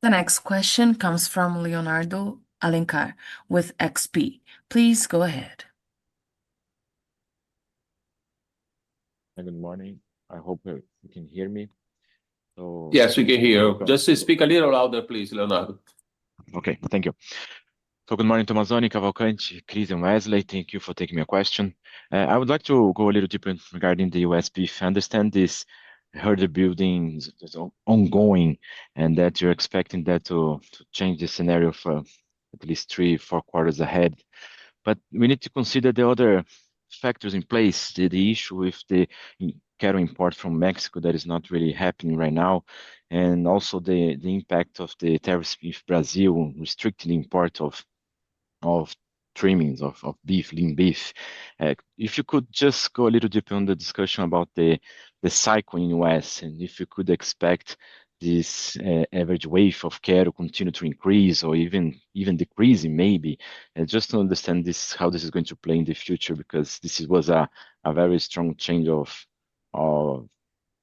The next question comes from Leonardo Alencar with XP. Please go ahead. Good morning. I hope you can hear me. Yes, we can hear you. Just speak a little louder, please, Leonardo. Okay, thank you. So good morning, Tomazoni, Cavalcanti, Chris, and Wesley. Thank you for taking my question. I would like to go a little deeper regarding the US beef. I understand this herd building is ongoing, and that you're expecting that to change the scenario for at least 3-4 quarters ahead. But we need to consider the other factors in place, the issue with the cattle import from Mexico that is not really happening right now, and also the impact of the tariffs with Brazil restricting the import of trimmings of beef, lean beef. If you could just go a little deeper on the discussion about the cycle in US, and if you could expect this average weight of cattle continue to increase or even decreasing maybe, just to understand how this is going to play in the future, because this was a very strong change of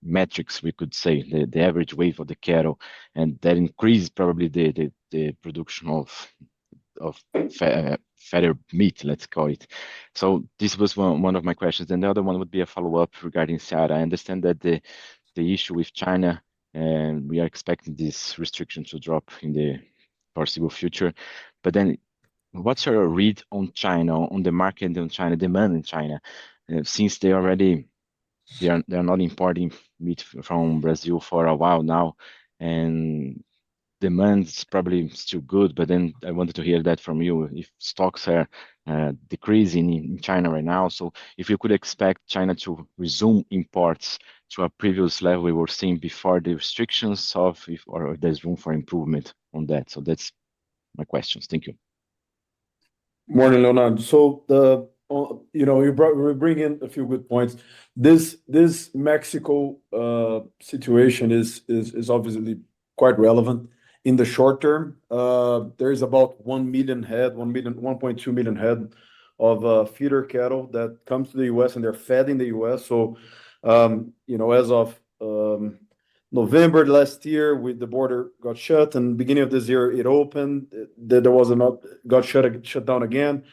metrics, we could say, the average weight of the cattle, and that increased probably the production of fatter meat, let's call it. So this was one of my questions. And the other one would be a follow-up regarding Seara. I understand that the issue with China, and we are expecting this restriction to drop in the foreseeable future. But then what's your read on China, on the market in China, demand in China? Since they are not importing meat from Brazil for a while now, and demand is probably still good, but then I wanted to hear that from you, if stocks are decreasing in China right now. So if you could expect China to resume imports to a previous level we were seeing before the restrictions, or there's room for improvement on that. So that's my questions. Thank you. Morning, Leonardo. So we bring in a few good points. This Mexico situation is obviously quite relevant. In the short term, there is about 1.2 million head of feeder cattle that comes to the U.S. and they're fed in the U.S. So, as of November last year, the border got shut, and beginning of this year it opened. There was got shut down again,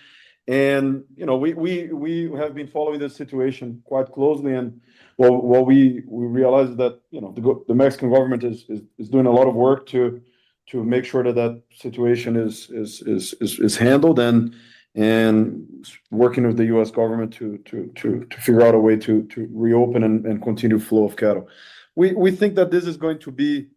and we have been following this situation quite closely. And what we realized that the Mexican government is doing a lot of work to make sure that situation is handled, and working with the U.S. government to figure out a way to reopen and continue flow of cattle. We think that this is going to be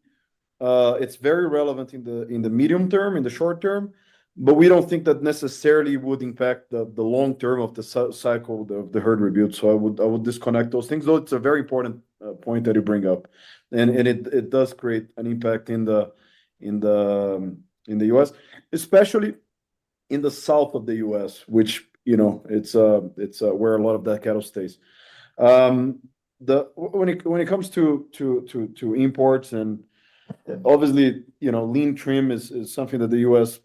it's very relevant in the medium term, in the short term, but we don't think that necessarily would impact the long term of the cycle of the herd rebuild. So I would disconnect those things, though it's a very important point that you bring up, and it does create an impact in the U.S., especially in the south of the U.S., which it's where a lot of that cattle stays. When it comes to imports, and obviously lean trim is something that the U.S.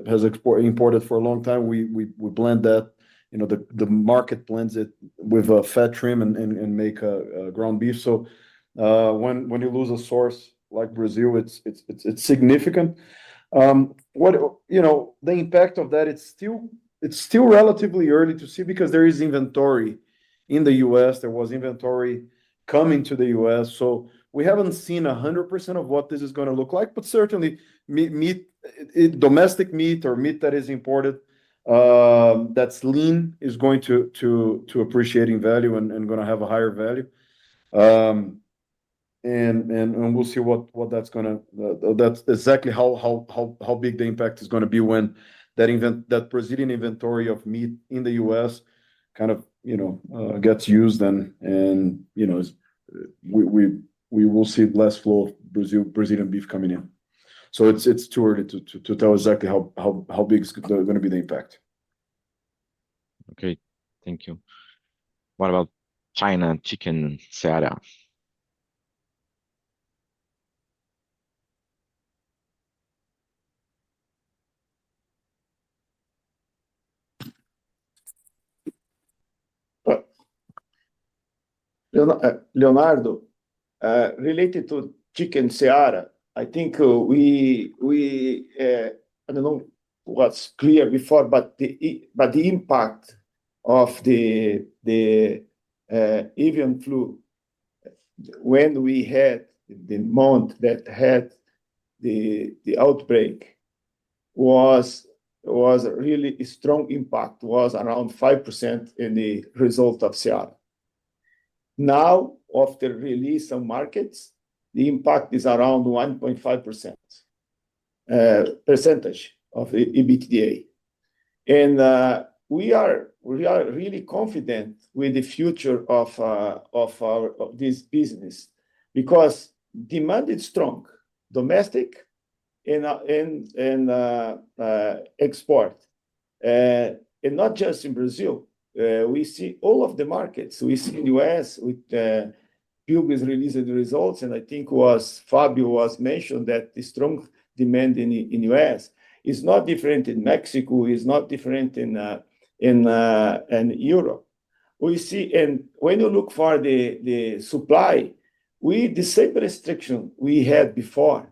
has imported for a long time. We blend that. The market blends it with a fat trim and make a ground beef. So when you lose a source like Brazil, it's significant. The impact of that, it's still relatively early to see because there is inventory in the U.S. There was inventory coming to the U.S. So we haven't seen 100% of what this is going to look like, but certainly domestic meat or meat that is imported, that's lean, is going to appreciate in value and going to have a higher value. And we'll see what that's going to, that's exactly how big the impact is going to be when that Brazilian inventory of meat in the U.S. kind of gets used, and we will see less flow of Brazilian beef coming in. So it's too early to tell exactly how big is going to be the impact. Okay, thank you. What about China chicken, Seara? Leonardo, related to chicken Seara, I think I don't know what's clear before, but the impact of the avian flu when we had the month that had the outbreak was a really strong impact, was around 5% in the result of Seara. Now, after release of markets, the impact is around 1.5% percentage of the EBITDA. And we are really confident with the future of this business because demand is strong, domestic and export. And not just in Brazil. We see all of the markets. We see in the U.S. with Pilgrim's releasing the results, and I think Fabio was mentioned that the strong demand in the U.S. is not different in Mexico, is not different in Europe. We see, and when you look for the supply, the same restriction we had before.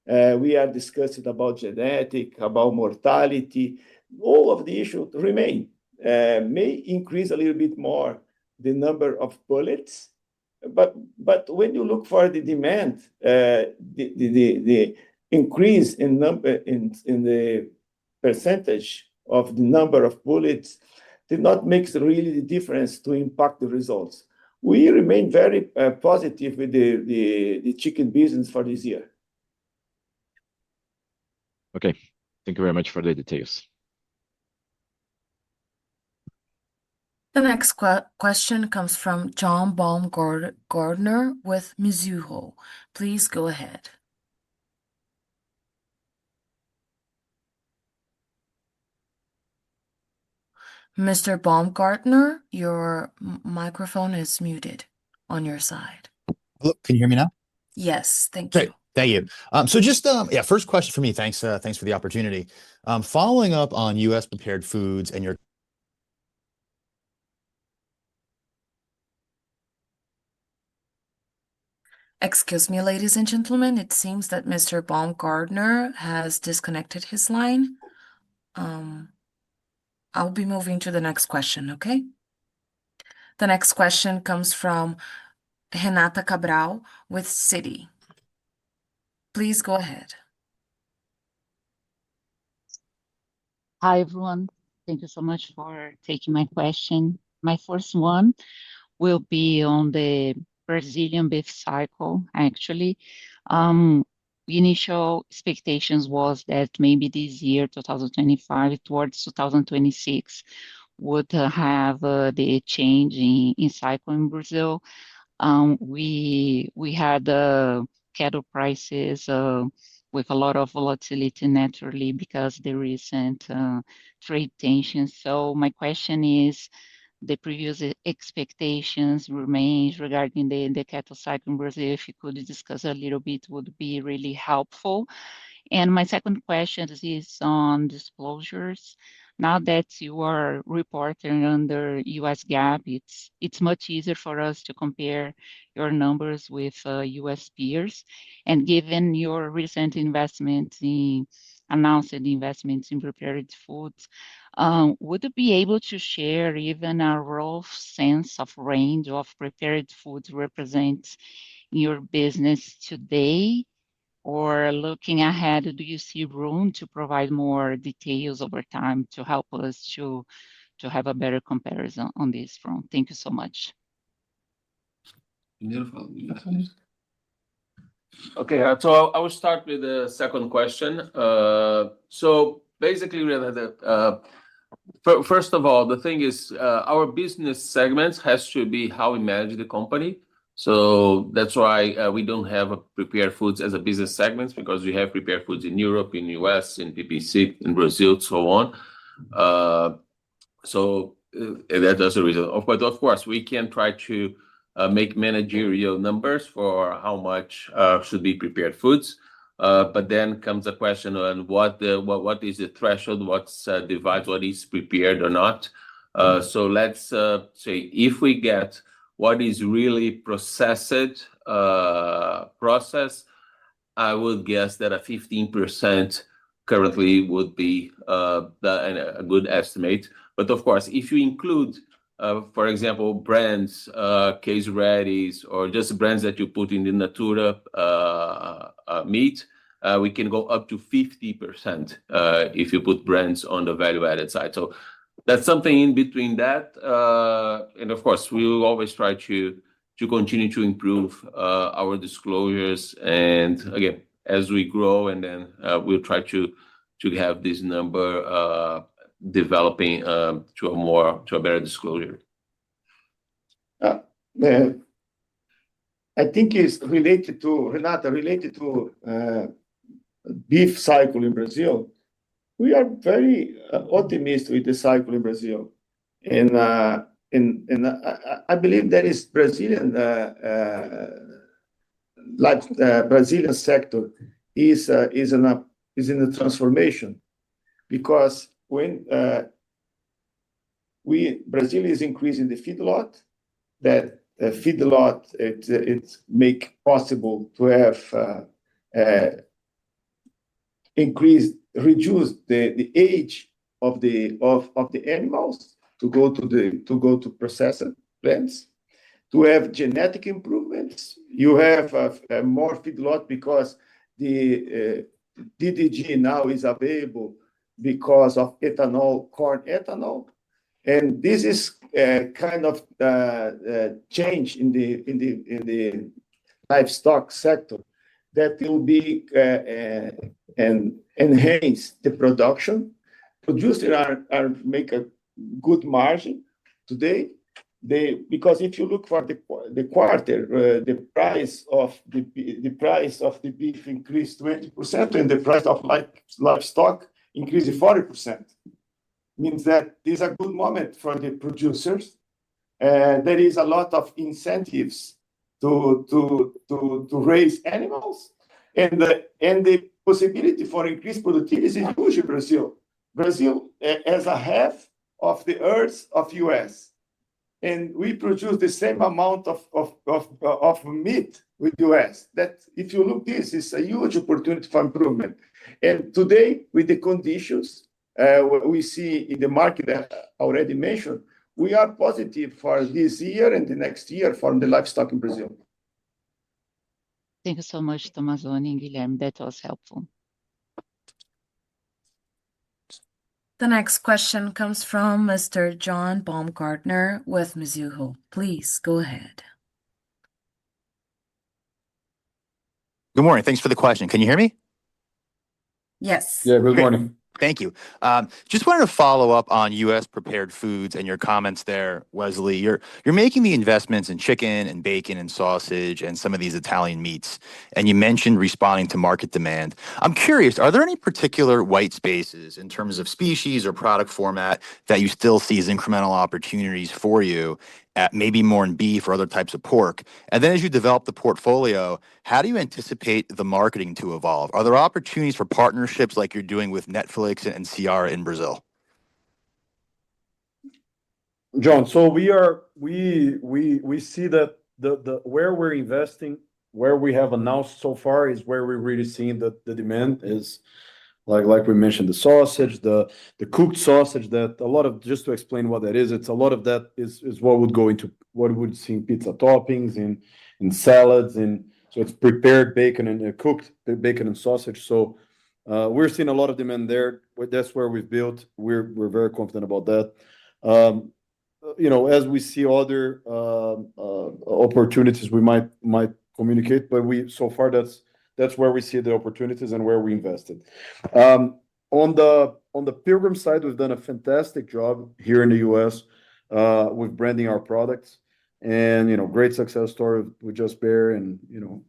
We are discussing about genetic, about mortality. All of the issues remain. May increase a little bit more the number of bullets, but when you look for the demand, the increase in the percentage of the number of bullets did not make really the difference to impact the results. We remain very positive with the chicken business for this year. Okay, thank you very much for the details. The next question comes from John Baumgartner with Mizuho. Please go ahead. Mr. Baumgartner, your microphone is muted on your side. Hello, can you hear me now? Yes, thank you. Great, thank you. So just first question for me. Thanks for the opportunity. Following up on U.S. prepared foods and your Excuse me, ladies and gentlemen, it seems that Mr. Baumgartner has disconnected his line. I'll be moving to the next question, okay? The next question comes from Renata Cabral with Citi. Please go ahead. Hi, everyone. Thank you so much for taking my question. My first one will be on the Brazilian beef cycle, actually. Initial expectations was that maybe this year, 2025, towards 2026, would have the change in cycle in Brazil. We had cattle prices with a lot of volatility naturally because the recent trade tensions. So my question is, the previous expectations remain regarding the cattle cycle in Brazil. If you could discuss a little bit, would be really helpful. And my second question is on disclosures. Now that you are reporting under US GAAP, it's much easier for us to compare your numbers with US peers. And given your recent announced investments in prepared foods, would you be able to share even a rough sense of range of prepared foods represents in your business today? Or looking ahead, do you see room to provide more details over time to help us to have a better comparison on this front? Thank you so much. Okay, so I will start with the second question. So basically, first of all, the thing is, our business segments has to be how we manage the company. So that's why we don't have prepared foods as a business segment, because we have prepared foods in Europe, in US, in PPC, in Brazil, so on. That's the reason. But of course, we can try to make managerial numbers for how much should be prepared foods. But then comes the question on what is the threshold, what's divides, what is prepared or not. So let's say if we get what is really processed, I would guess that a 15% currently would be a good estimate. But of course, if you include, for example, brands, case readies, or just brands that you put in the Natura meat, we can go up to 50% if you put brands on the value-added side. So that's something in between that. And of course, we will always try to continue to improve our disclosures. And again, as we grow, and then we'll try to have this number developing to a better disclosure. I think it's related to Renata, related to beef cycle in Brazil. We are very optimistic with the cycle in Brazil, and I believe that is Brazilian Brazilian sector is in a transformation, because when Brazil is increasing the feedlot, that feedlot it make possible to have reduce the age of the animals to go to processed plants, to have genetic improvements. You have more feedlot because the DDG now is available because of ethanol, corn ethanol, and this is kind of change in the livestock sector that will be and enhance the production. Producers are make a good margin today. Because if you look for the quarter, the price of the beef increased 20%, and the price of livestock increased 40%. Means that this is a good moment for the producers. There is a lot of incentives to raise animals, and the possibility for increased productivity is huge in Brazil. Brazil has a half of the earth of US, and we produce the same amount of meat with US. That if you look, this is a huge opportunity for improvement. And today, with the conditions we see in the market that I already mentioned, we are positive for this year and the next year for the livestock in Brazil. Thank you so much, Tomazoni and Guilherme. That was helpful. The next question comes from Mr. John Baumgartner with Mizuho. Please go ahead. Good morning. Thanks for the question. Can you hear me? Yes. Yeah, good morning. Thank you. Just wanted to follow up on U.S. prepared foods and your comments there, Wesley. You're making the investments in chicken and bacon and sausage and some of these Italian meats, and you mentioned responding to market demand. I'm curious, are there any particular white spaces in terms of species or product format that you still see as incremental opportunities for you, at maybe more in beef or other types of pork? And then as you develop the portfolio, how do you anticipate the marketing to evolve? Are there opportunities for partnerships like you're doing with Netflix and Ciara in Brazil? John, so we see that the where we're investing, where we have announced so far is where we're really seeing the demand is like we mentioned, the sausage, the cooked sausage, that a lot of, just to explain what that is, it's a lot of that is what would go into what would see in pizza toppings, in salads, and so it's prepared bacon and cooked bacon and sausage. So we're seeing a lot of demand there. That's where we've built. We're very confident about that. Um, as we see other opportunities, we might communicate, but we so far that's where we see the opportunities and where we invested. On the Pilgrim side, we've done a fantastic job here in the U.S. With branding our products, and great success story with Just Bear, and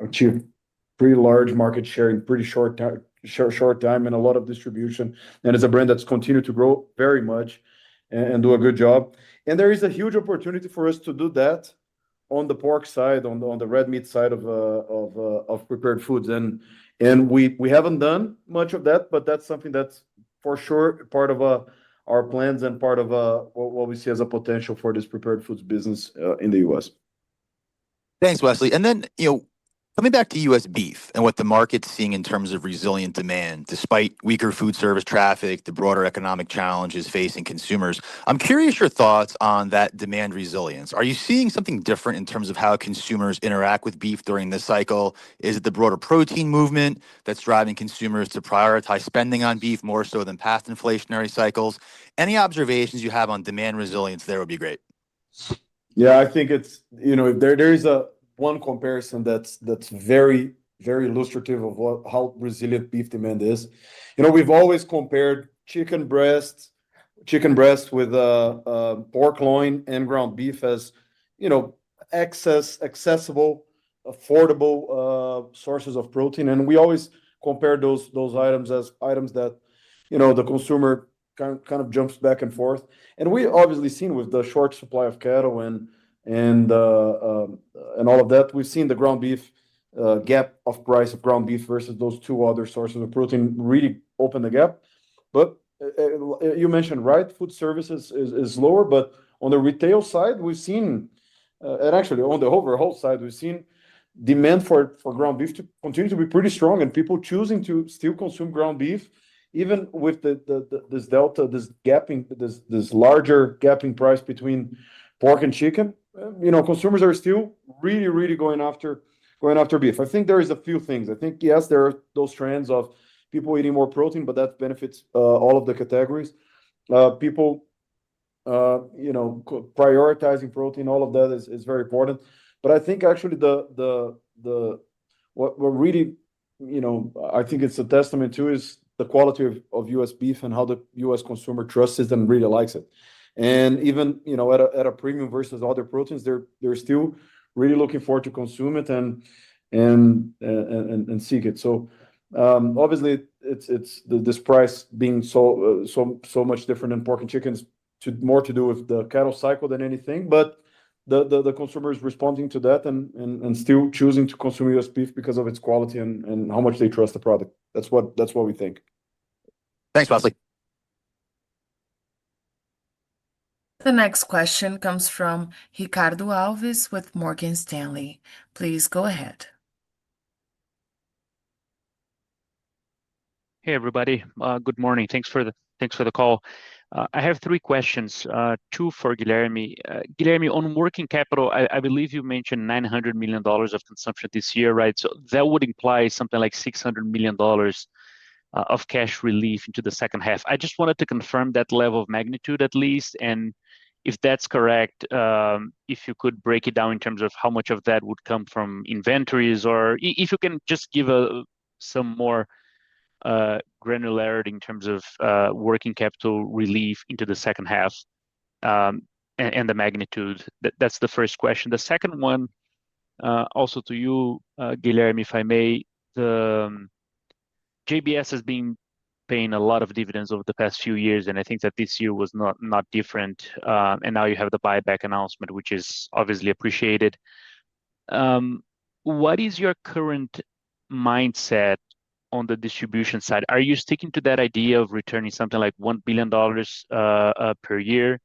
achieved pretty large market share in pretty short time and a lot of distribution. And it's a brand that's continued to grow very much and do a good job. And there is a huge opportunity for us to do that on the pork side, on the red meat side of prepared foods. And we haven't done much of that, but that's something that's for sure part of our plans and part of what we see as a potential for this prepared foods business in the U.S. Thanks, Wesley. And then, coming back to U.S. beef and what the market's seeing in terms of resilient demand, despite weaker food service traffic, the broader economic challenges facing consumers. I'm curious your thoughts on that demand resilience. Are you seeing something different in terms of how consumers interact with beef during this cycle? Is it the broader protein movement that's driving consumers to prioritize spending on beef more so than past inflationary cycles? Any observations you have on demand resilience there would be great. Yeah, I think it's, there is one comparison that's very, very illustrative of how resilient beef demand is. We've always compared chicken breast with pork loin and ground beef as, accessible, affordable sources of protein. And we always compare those items as items that, the consumer kind of jumps back and forth. And we obviously seen with the short supply of cattle and all of that, we've seen the ground beef gap of price of ground beef versus those two other sources of protein really open the gap. But you mentioned, right, food services is lower, but on the retail side, we've seen, and actually on the overall side, we've seen demand for ground beef to continue to be pretty strong, and people choosing to still consume ground beef, even with this delta, this larger gapping price between pork and chicken. Consumers are still really, really going after beef. I think there is a few things. I think, yes, there are those trends of people eating more protein, but that benefits all of the categories. People, prioritizing protein, all of that is very important. But I think actually what we're really, I think it's a testament to is the quality of U.S. beef and how the U.S. consumer trusts it and really likes it. And even, at a premium versus other proteins, they're still really looking forward to consume it and seek it. So obviously it's this price being so much different than pork and chicken is more to do with the cattle cycle than anything. But the consumer is responding to that and still choosing to consume U.S. beef because of its quality and how much they trust the product. That's what we think. Thanks, Wesley. The next question comes from Ricardo Alves with Morgan Stanley. Please go ahead. Hey, everybody. Good morning. Thanks for the call. I have three questions, two for Guilherme. Guilherme, on working capital, I believe you mentioned $900 million of consumption this year, right? So that would imply something like $600 million of cash relief into the second half. I just wanted to confirm that level of magnitude at least, and if that's correct, if you could break it down in terms of how much of that would come from inventories, or if you can just give some more granularity in terms of working capital relief into the second half, and the magnitude. That's the first question. The second one, also to you, Guilherme, if I may, the JBS has been paying a lot of dividends over the past few years, and I think that this year was not different. And now you have the buyback announcement, which is obviously appreciated. What is your current mindset on the distribution side? Are you sticking to that idea of returning something like $1 billion per year?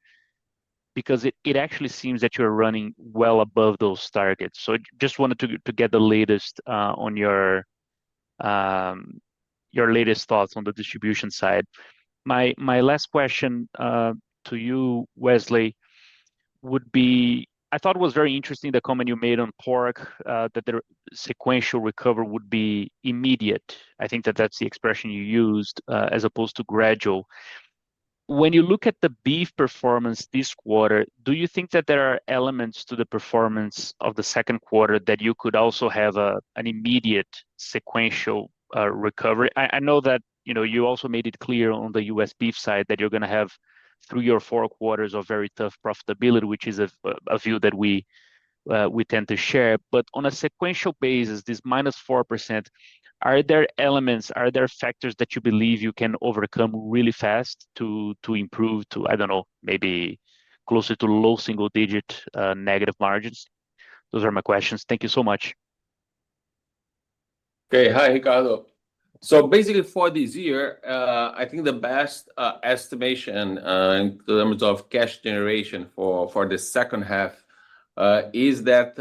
because it actually seems that you're running well above those targets. So just wanted to get the latest on your latest thoughts on the distribution side. My last question to you, Wesley, would be, I thought it was very interesting the comment you made on pork, that the sequential recovery would be immediate. I think that's the expression you used, as opposed to gradual. When you look at the beef performance this quarter, do you think that there are elements to the performance of the second quarter that you could also have an immediate sequential recovery? I know that you also made it clear on the U.S. beef side that you're going to have 3 or 4 quarters of very tough profitability, which is a view that we tend to share. But on a sequential basis, this -4%, are there elements, are there factors that you believe you can overcome really fast to improve to, I don't know, maybe closer to low single digit negative margins? Those are my questions. Thank you so much. Okay, hi, Ricardo. So basically for this year, I think the best estimation in terms of cash generation for the second half is that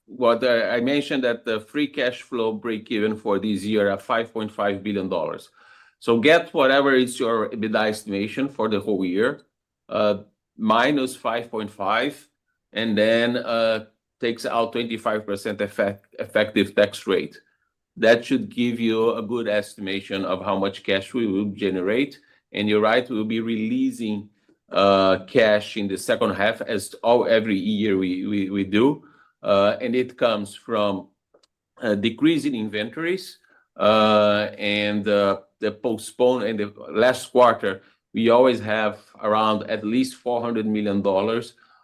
what I mentioned, that the free cash flow break even for this year at $5.5 billion. So get whatever is your EBITDA estimation for the whole year, minus 5.5, and then takes out 25% effective tax rate. That should give you a good estimation of how much cash we will generate. And you're right, we'll be releasing cash in the second half, as every year we do. And it comes from decreasing inventories and the postpone. In the last quarter, we always have around at least $400 million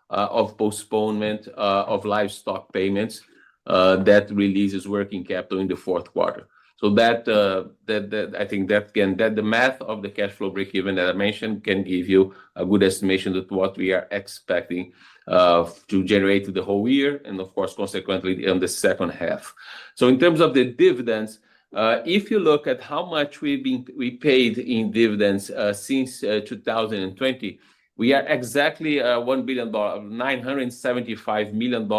of postponement of livestock payments that releases working capital in the fourth quarter. So that I think that the math of the cash flow break even that I mentioned can give you a good estimation of what we are expecting to generate the whole year, and of course, consequently, in the second half. So in terms of the dividends, if you look at how much we paid in dividends since 2020, we are exactly $1 billion, $975 million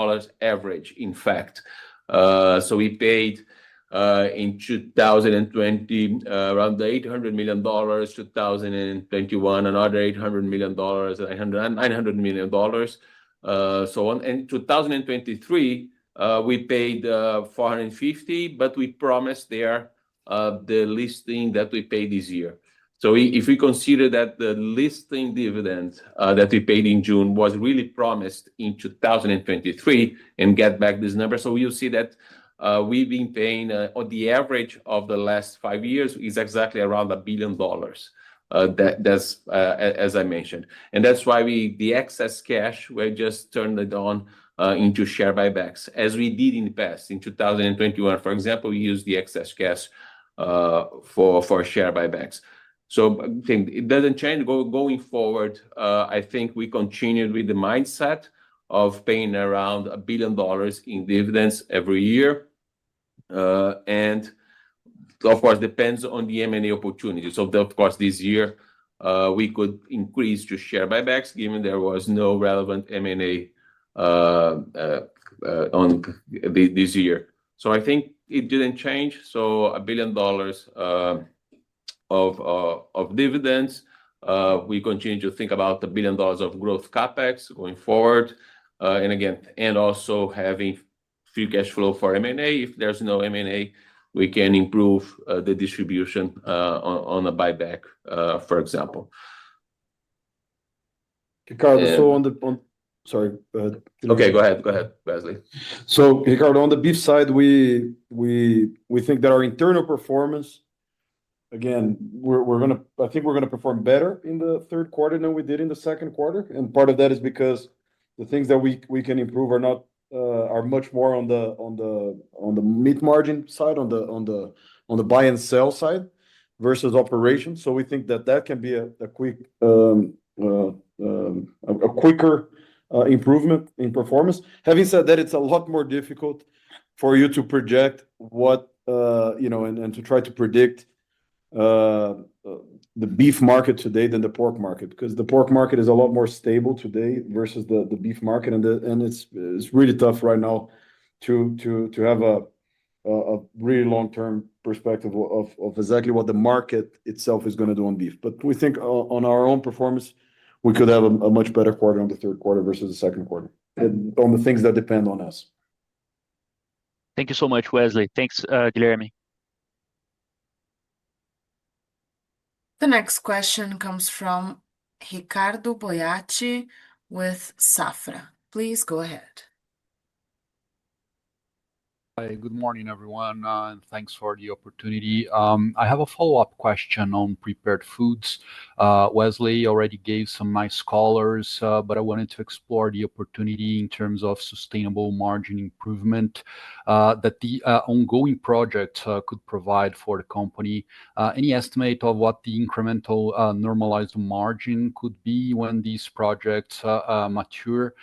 average, in fact. So we paid in 2020 around $800 million, 2021 another $800 million, $900 million. So in 2023, we paid 450, but we promised there the listing that we paid this year. So if we consider that the listing dividend that we paid in June was really promised in 2023 and get back this number, so you'll see that we've been paying on the average of the last 5 years is exactly around $1 billion. That's as I mentioned, and that's why the excess cash we just turned it on into share buybacks, as we did in the past. In 2021, for example, we used the excess cash for share buybacks. So I think it doesn't change going forward. I think we continued with the mindset of paying around $1 billion in dividends every year, and of course depends on the M&A opportunity. So of course this year we could increase to share buybacks given there was no relevant M&A on this year. So I think it didn't change. So $1 billion of dividends. We continue to think about $1 billion of growth capex going forward, and also having free cash flow for M&A. If there's no M&A, we can improve the distribution on a buyback, for example. Ricardo, so sorry. Okay, go ahead, Wesley. So Ricardo, on the beef side, we think that our internal performance, again, I think we're gonna perform better in the third quarter than we did in the second quarter, and part of that is because the things that we can improve are much more on the meat margin side, on the buy and sell side versus operations. So we think that can be a quicker improvement in performance. Having said that, it's a lot more difficult for you to project what and to try to predict the beef market today than the pork market, because the pork market is a lot more stable today versus the beef market, and it's really tough right now to have a really long-term perspective of exactly what the market itself is going to do on beef. But we think on our own performance, we could have a much better quarter on the third quarter versus the second quarter, and on the things that depend on us. Thank you so much, Wesley. Thanks, Guilherme. The next question comes from Ricardo Boiati with Safra. Please go ahead. Hi, good morning, everyone, and thanks for the opportunity. I have a follow-up question on prepared foods. Wesley already gave some nice colors, but I wanted to explore the opportunity in terms of sustainable margin improvement that the ongoing project could provide for the company. Any estimate of what the incremental normalized margin could be when these projects mature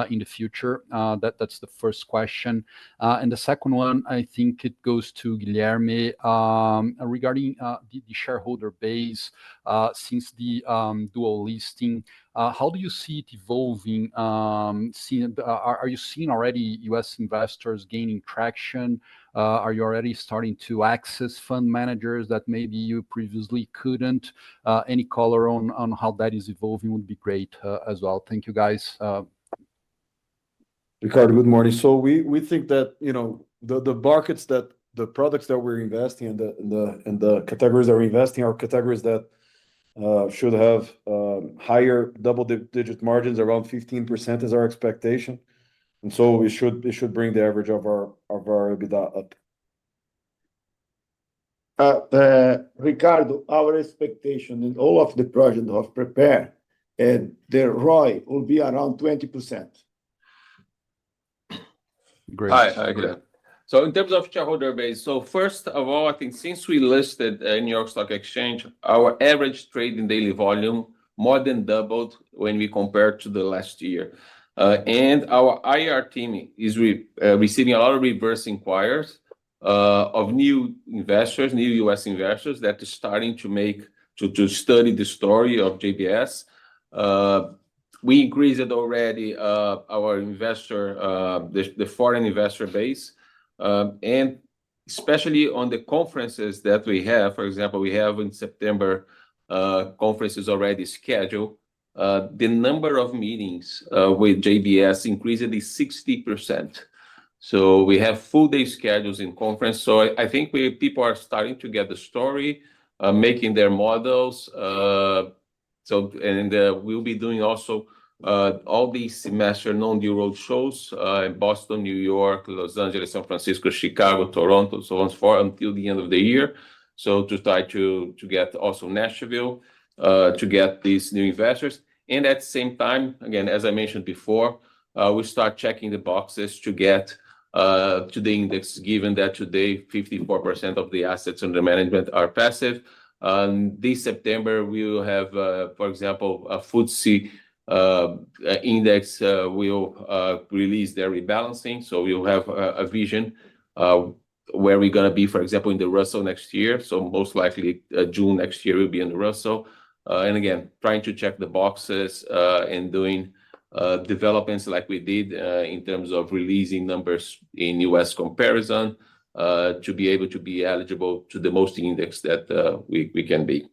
in the future? That's the first question. And the second one, I think it goes to Guilherme regarding the shareholder base since the dual listing. How do you see it evolving? Are you seeing already U.S. investors gaining traction? Are you already starting to access fund managers that maybe you previously couldn't? Any color on how that is evolving would be great as well. Thank you, guys. Ricardo, good morning. So we think that, you know, the markets that the products that we're investing in the categories that we're investing are categories that should have higher double-digit margins. Around 15% is our expectation, and so it should bring the average of our EBITDA up. Ricardo, our expectation in all of the projects of prepare, and the ROI will be around 20%. Great. Hi, Guilherme. So in terms of shareholder base, so first of all, I think since we listed in New York Stock Exchange, our average trading daily volume more than doubled when we compare to the last year. And our IR team is receiving a lot of reverse inquiries of new investors, new U.S. investors that are starting to study the story of JBS. We increased already our investor, the foreign investor base, and especially on the conferences that we have. For example, we have in September conferences already scheduled. The number of meetings with JBS increased 60%. So we have full day schedules in conference. So I think people are starting to get the story, making their models. We'll be doing also all these semester non-deal road shows in Boston, New York, Los Angeles, San Francisco, Chicago, Toronto, so on and so forth until the end of the year. So to try to get also Nashville to get these new investors. And at the same time, again, as I mentioned before, we start checking the boxes to get to the index, given that today 54% of the assets under management are passive. This September, we will have, for example, a FTSE index will release their rebalancing. So we'll have a vision where we're going to be, for example, in the Russell next year. So most likely June next year, we'll be in the Russell. And again, trying to check the boxes and doing developments like we did in terms of releasing numbers in U.S. comparison to be able to be eligible to the most index that we can be.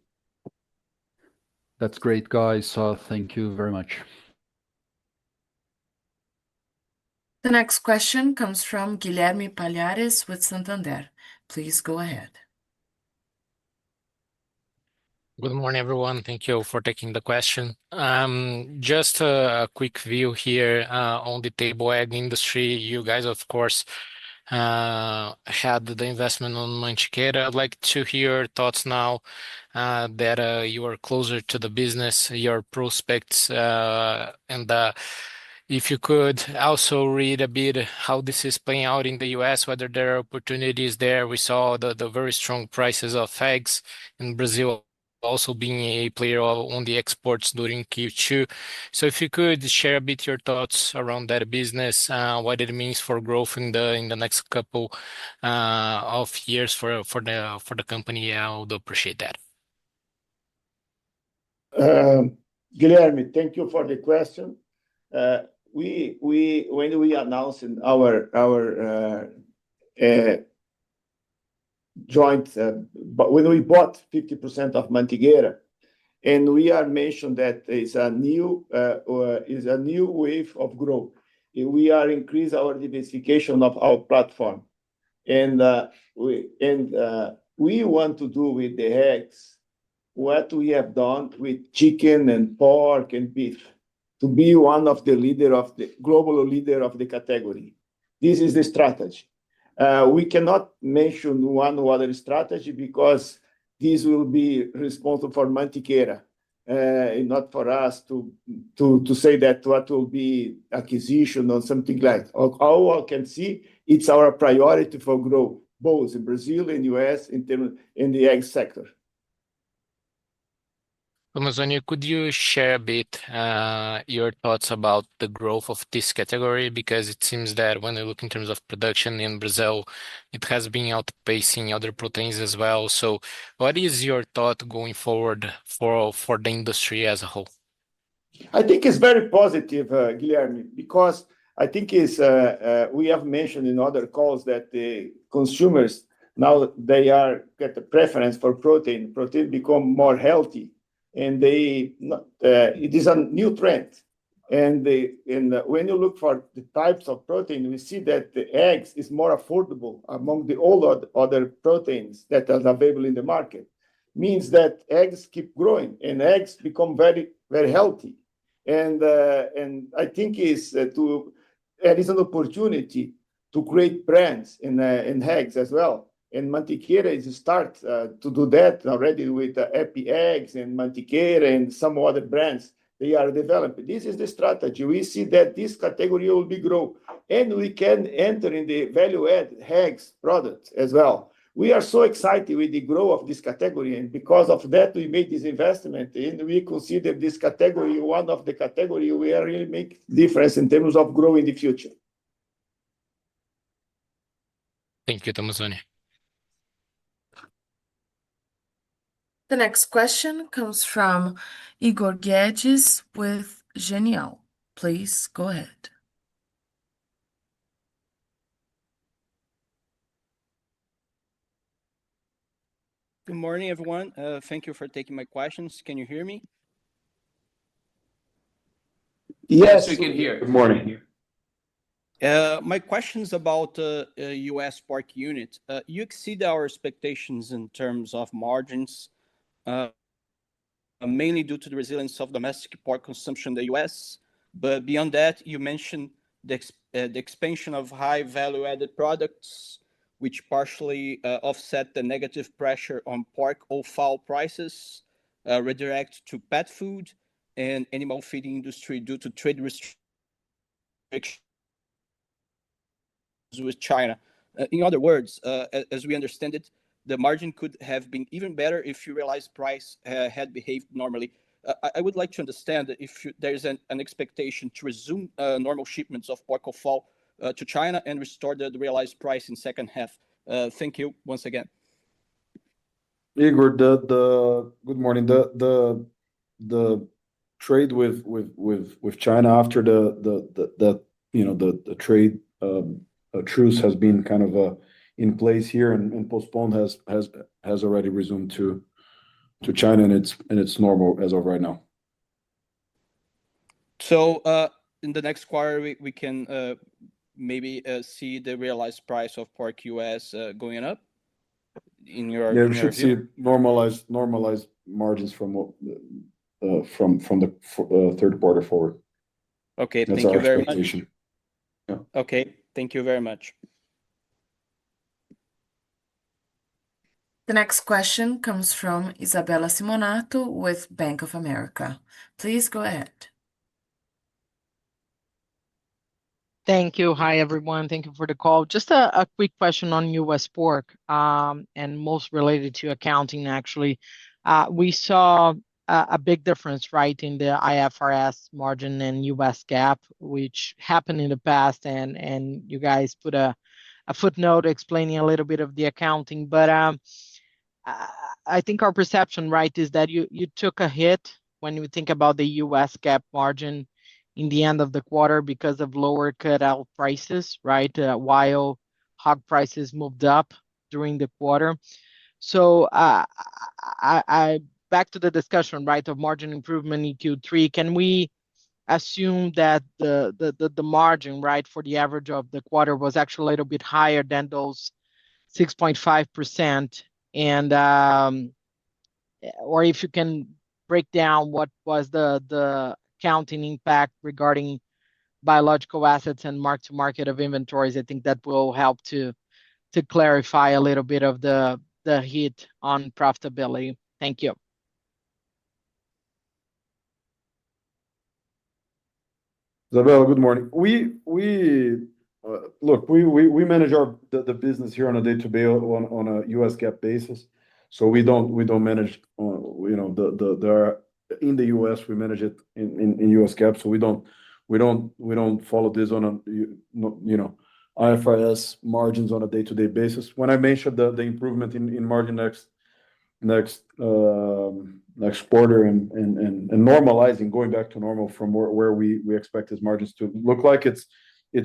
That's great, guys. Thank you very much. The next question comes from Guilherme Palhares with Santander. Please go ahead. Good morning, everyone. Thank you for taking the question. Just a quick view here on the table egg industry. You guys, of course, had the investment on Mantiqueira. I'd like to hear your thoughts now that you are closer to the business, your prospects, and if you could also read a bit how this is playing out in the U.S., whether there are opportunities there. We saw the very strong prices of eggs in Brazil also being a player on the exports during Q2. So if you could share a bit your thoughts around that business, what it means for growth in the next couple of years for the company, I would appreciate that. Guilherme, thank you for the question. When we announced in our joint, but when we bought 50% of Mantiqueira, and we are mentioned that it's a new wave of growth. We are increase our diversification of our platform, and we want to do with the eggs what we have done with chicken and pork and beef, to be one of the global leader of the category. This is the strategy. We cannot mention one other strategy because this will be responsible for Mantiqueira, and not for us to say that what will be acquisition or something like. All I can see, it's our priority for growth, both in Brazil and US in the egg sector. Tomazoni, could you share a bit your thoughts about the growth of this category? Because it seems that when you look in terms of production in Brazil, it has been outpacing other proteins as well. So what is your thought going forward for the industry as a whole? I think it's very positive, Guilherme, because I think we have mentioned in other calls that the consumers now they get the preference for protein. Protein become more healthy, and it is a new trend. And when you look for the types of protein, we see that the eggs is more affordable among all other proteins that are available in the market. Means that eggs keep growing and eggs become very, very healthy. And I think there is an opportunity to create brands in eggs as well. And Mantiqueira is start to do that already with Happy Eggs and Mantiqueira and some other brands they are developing. This is the strategy. We see that this category will be grow, and we can enter in the value-add eggs product as well. We are so excited with the growth of this category, and because of that, we made this investment, and we consider this category one of the category where really make difference in terms of growing in the future. Thank you, Tomazoni. The next question comes from Igor Guedes with Genial. Please go ahead. Good morning, everyone. Thank you for taking my questions. Can you hear me? Yes, we can hear. Good morning. My question is about US pork unit. You exceed our expectations in terms of margins, mainly due to the resilience of domestic pork consumption in the US. But beyond that, you mentioned the expansion of high value-added products, which partially offset the negative pressure on pork offal prices, redirect to pet food and animal feeding industry due to trade restrictions with China. In other words, as we understand it, the margin could have been even better if you realized price had behaved normally. I would like to understand if there is an expectation to resume normal shipments of pork offal to China and restore the realized price in second half. Thank you once again. Igor, good morning. The trade with China after the trade truce has been kind of in place here and postponed has already resumed to China, and it's normal as of right now. So in the next quarter, we can maybe see the realized price of pork US going up in your we should see normalized margins from the third quarter forward. Okay, That's thank our you very expectation. much. Yeah. Okay, thank you very much. The next question comes from Isabella Simonato with Bank of America. Please go ahead. Thank you. Hi, everyone. Thank you for the call. Just a quick question on US pork, and most related to accounting, actually. we saw a big difference, right, in the IFRS margin and US GAAP, which happened in the past, and you guys put a footnote explaining a little bit of the accounting. But I think our perception, right, is that you took a hit when we think about the US GAAP margin in the end of the quarter because of lower cutout prices, right, while hog prices moved up during the quarter. So I back to the discussion, right, of margin improvement in Q3. Can we assume that the margin, right, for the average of the quarter was actually a little bit higher than those 6.5%? And or if you can break down what was the accounting impact regarding biological assets and mark-to-market of inventories, I think that will help to clarify a little bit of the hit on profitability. Thank you. Isabella, good morning. Look, we manage the business here on a day-to-day on a US GAAP basis. So we don't manage, you know, in the US we manage it in US GAAP. So we don't follow this on a, you know, IFRS margins on a day-to-day basis. When I mentioned the improvement in margin next quarter and normalizing, going back to normal from where we expect these margins to look like, it's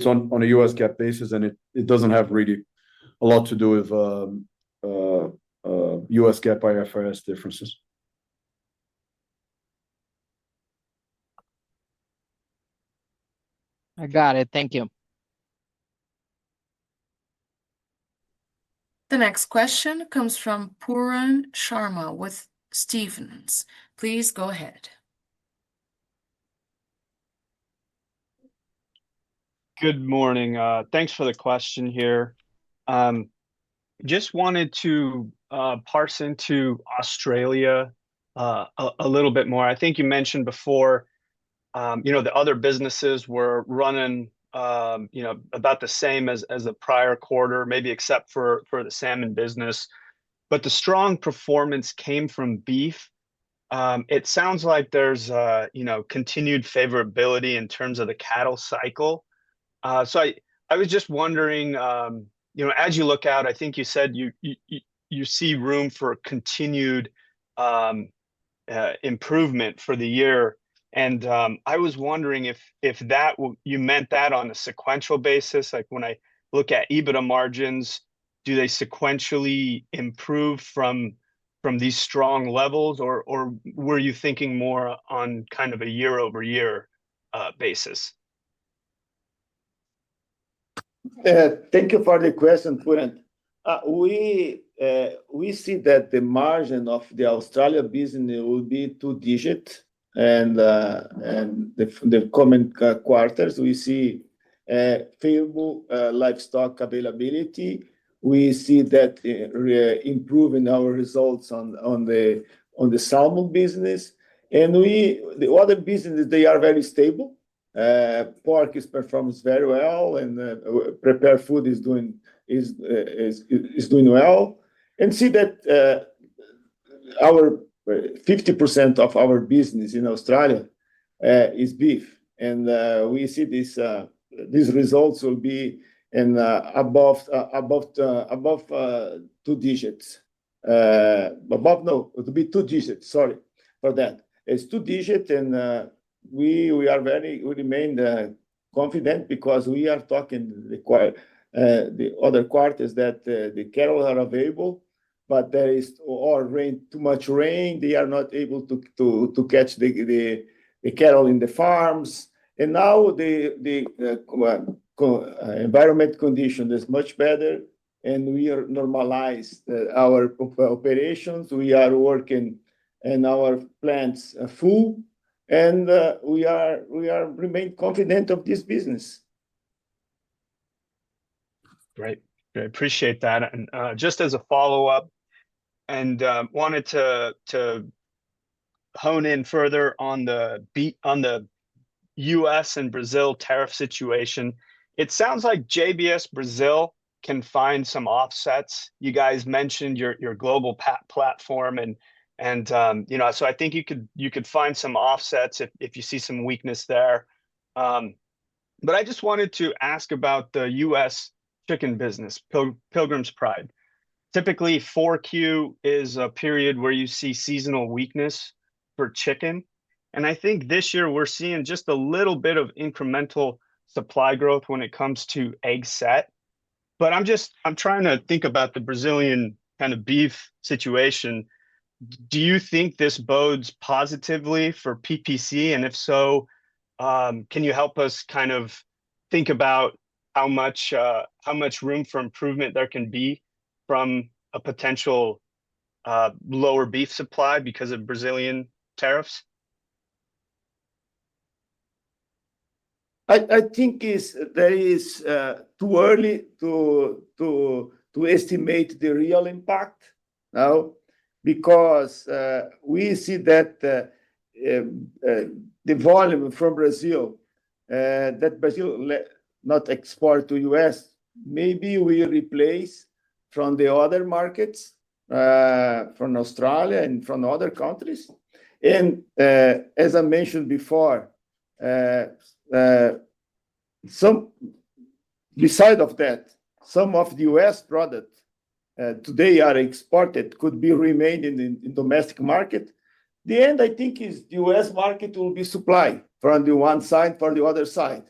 on a US GAAP basis, and it doesn't have really a lot to do with US GAAP IFRS differences. I got it. Thank you. The next question comes from Pooran Sharma with Stephens. Please go ahead. Good morning. Thanks for the question here. Just wanted to parse into Australia a little bit more. I think you mentioned before, you know, the other businesses were running, you know, about the same as the prior quarter, maybe except for the salmon business. But the strong performance came from beef. It sounds like there's, you know, continued favorability in terms of the cattle cycle. So I was just wondering, you know, as you look out, I think you said you see room for continued improvement for the year. And I was wondering if that you meant that on a sequential basis, like when I look at EBITDA margins, do they sequentially improve from these strong levels, or were you thinking more on kind of a year-over-year basis? Thank you for the question, Pooran. We see that the margin of the Australia business will be two-digit, and the coming quarters we see favorable livestock availability. We see that improving our results on the salmon business, and the other businesses, they are very stable. Pork performs very well, and prepared food is doing well. And see that our 50% of our business in Australia is beef, and we see these results will be in above two digits. No, it will be two digits. Sorry for that. It's two-digit, and we remain confident because we are talking the other quarters that the cattle are available, but there is too much rain. They are not able to catch the cattle in the farms. And now the environment condition is much better, and we are normalized our operations. We are working in our plants full, and we remain confident of this business. Great. I appreciate that. And just as a follow-up, and wanted to hone in further on the US and Brazil tariff situation. It sounds like JBS Brazil can find some offsets. You guys mentioned your global platform, and And so I think you could find some offsets if you see some weakness there. But I just wanted to ask about the U.S. chicken business, Pilgrim's Pride. Typically, 4Q is a period where you see seasonal weakness for chicken. And I think this year we're seeing just a little bit of incremental supply growth when it comes to egg set. But I'm trying to think about the Brazilian kind of beef situation. Do you think this bodes positively for PPC? And if so, can you help us kind of think about how much room for improvement there can be from a potential lower beef supply because of Brazilian tariffs? I think there is too early to estimate the real impact now, because we see that the volume from Brazil, that Brazil not export to US, maybe we replace from the other markets, from Australia and from other countries. And as I mentioned before, beside of that, some of the US products today are exported, could be remained in the domestic market. The end, I think, is the US market will be supply from the one side for the other side.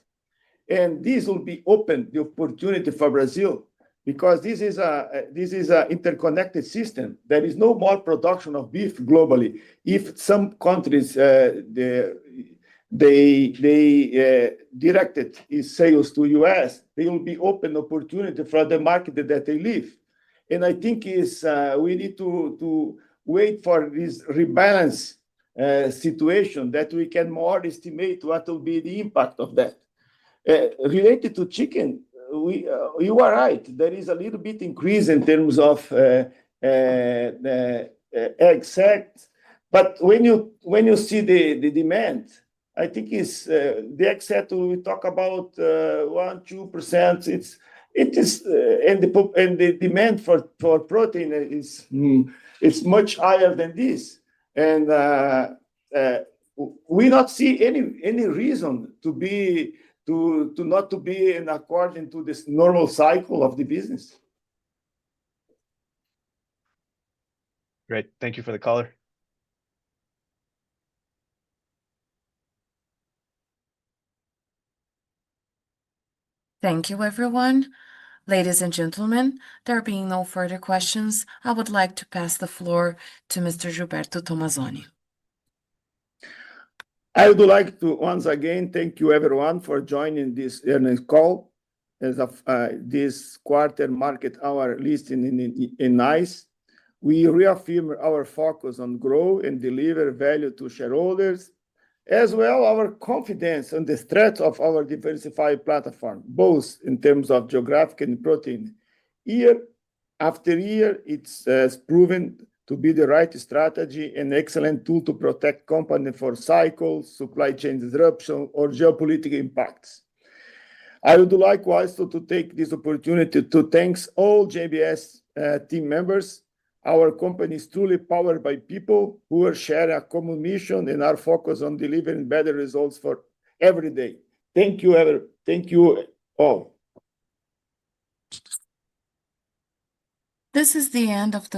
And this will be open the opportunity for Brazil, because this is a interconnected system. There is no more production of beef globally. If some countries they directed its sales to US, they will be open opportunity for the market that they live. And I think we need to wait for this rebalance situation that we can more estimate what will be the impact of that. Related to chicken, you are right. There is a little bit increase in terms of egg set, but when you see the demand, I think the egg set we talk about 1-2%. It is and the demand for protein is much higher than this, and we not see any reason to not be in according to this normal cycle of the business. Great, thank you for the color. Thank you, everyone. Ladies and gentlemen, there being no further questions, I would like to pass the floor to Mr. Gilberto Tomazoni. I would like to once again thank you everyone for joining this earnings call. As of this quarter market our listing in NICE, we reaffirm our focus on grow and deliver value to shareholders, as well our confidence on the strength of our diversified platform, both in terms of geographic and protein. Year after year, it's proven to be the right strategy and excellent tool to protect company for cycles, supply chain disruption, or geopolitical impacts. I would like also to take this opportunity to thank all JBS team members. Our company is truly powered by people who are sharing a common mission and are focused on delivering better results for every day. Thank you all. This is the end of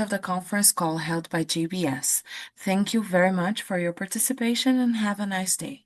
the conference call held by JBS. Thank you very much for your participation and have a nice day.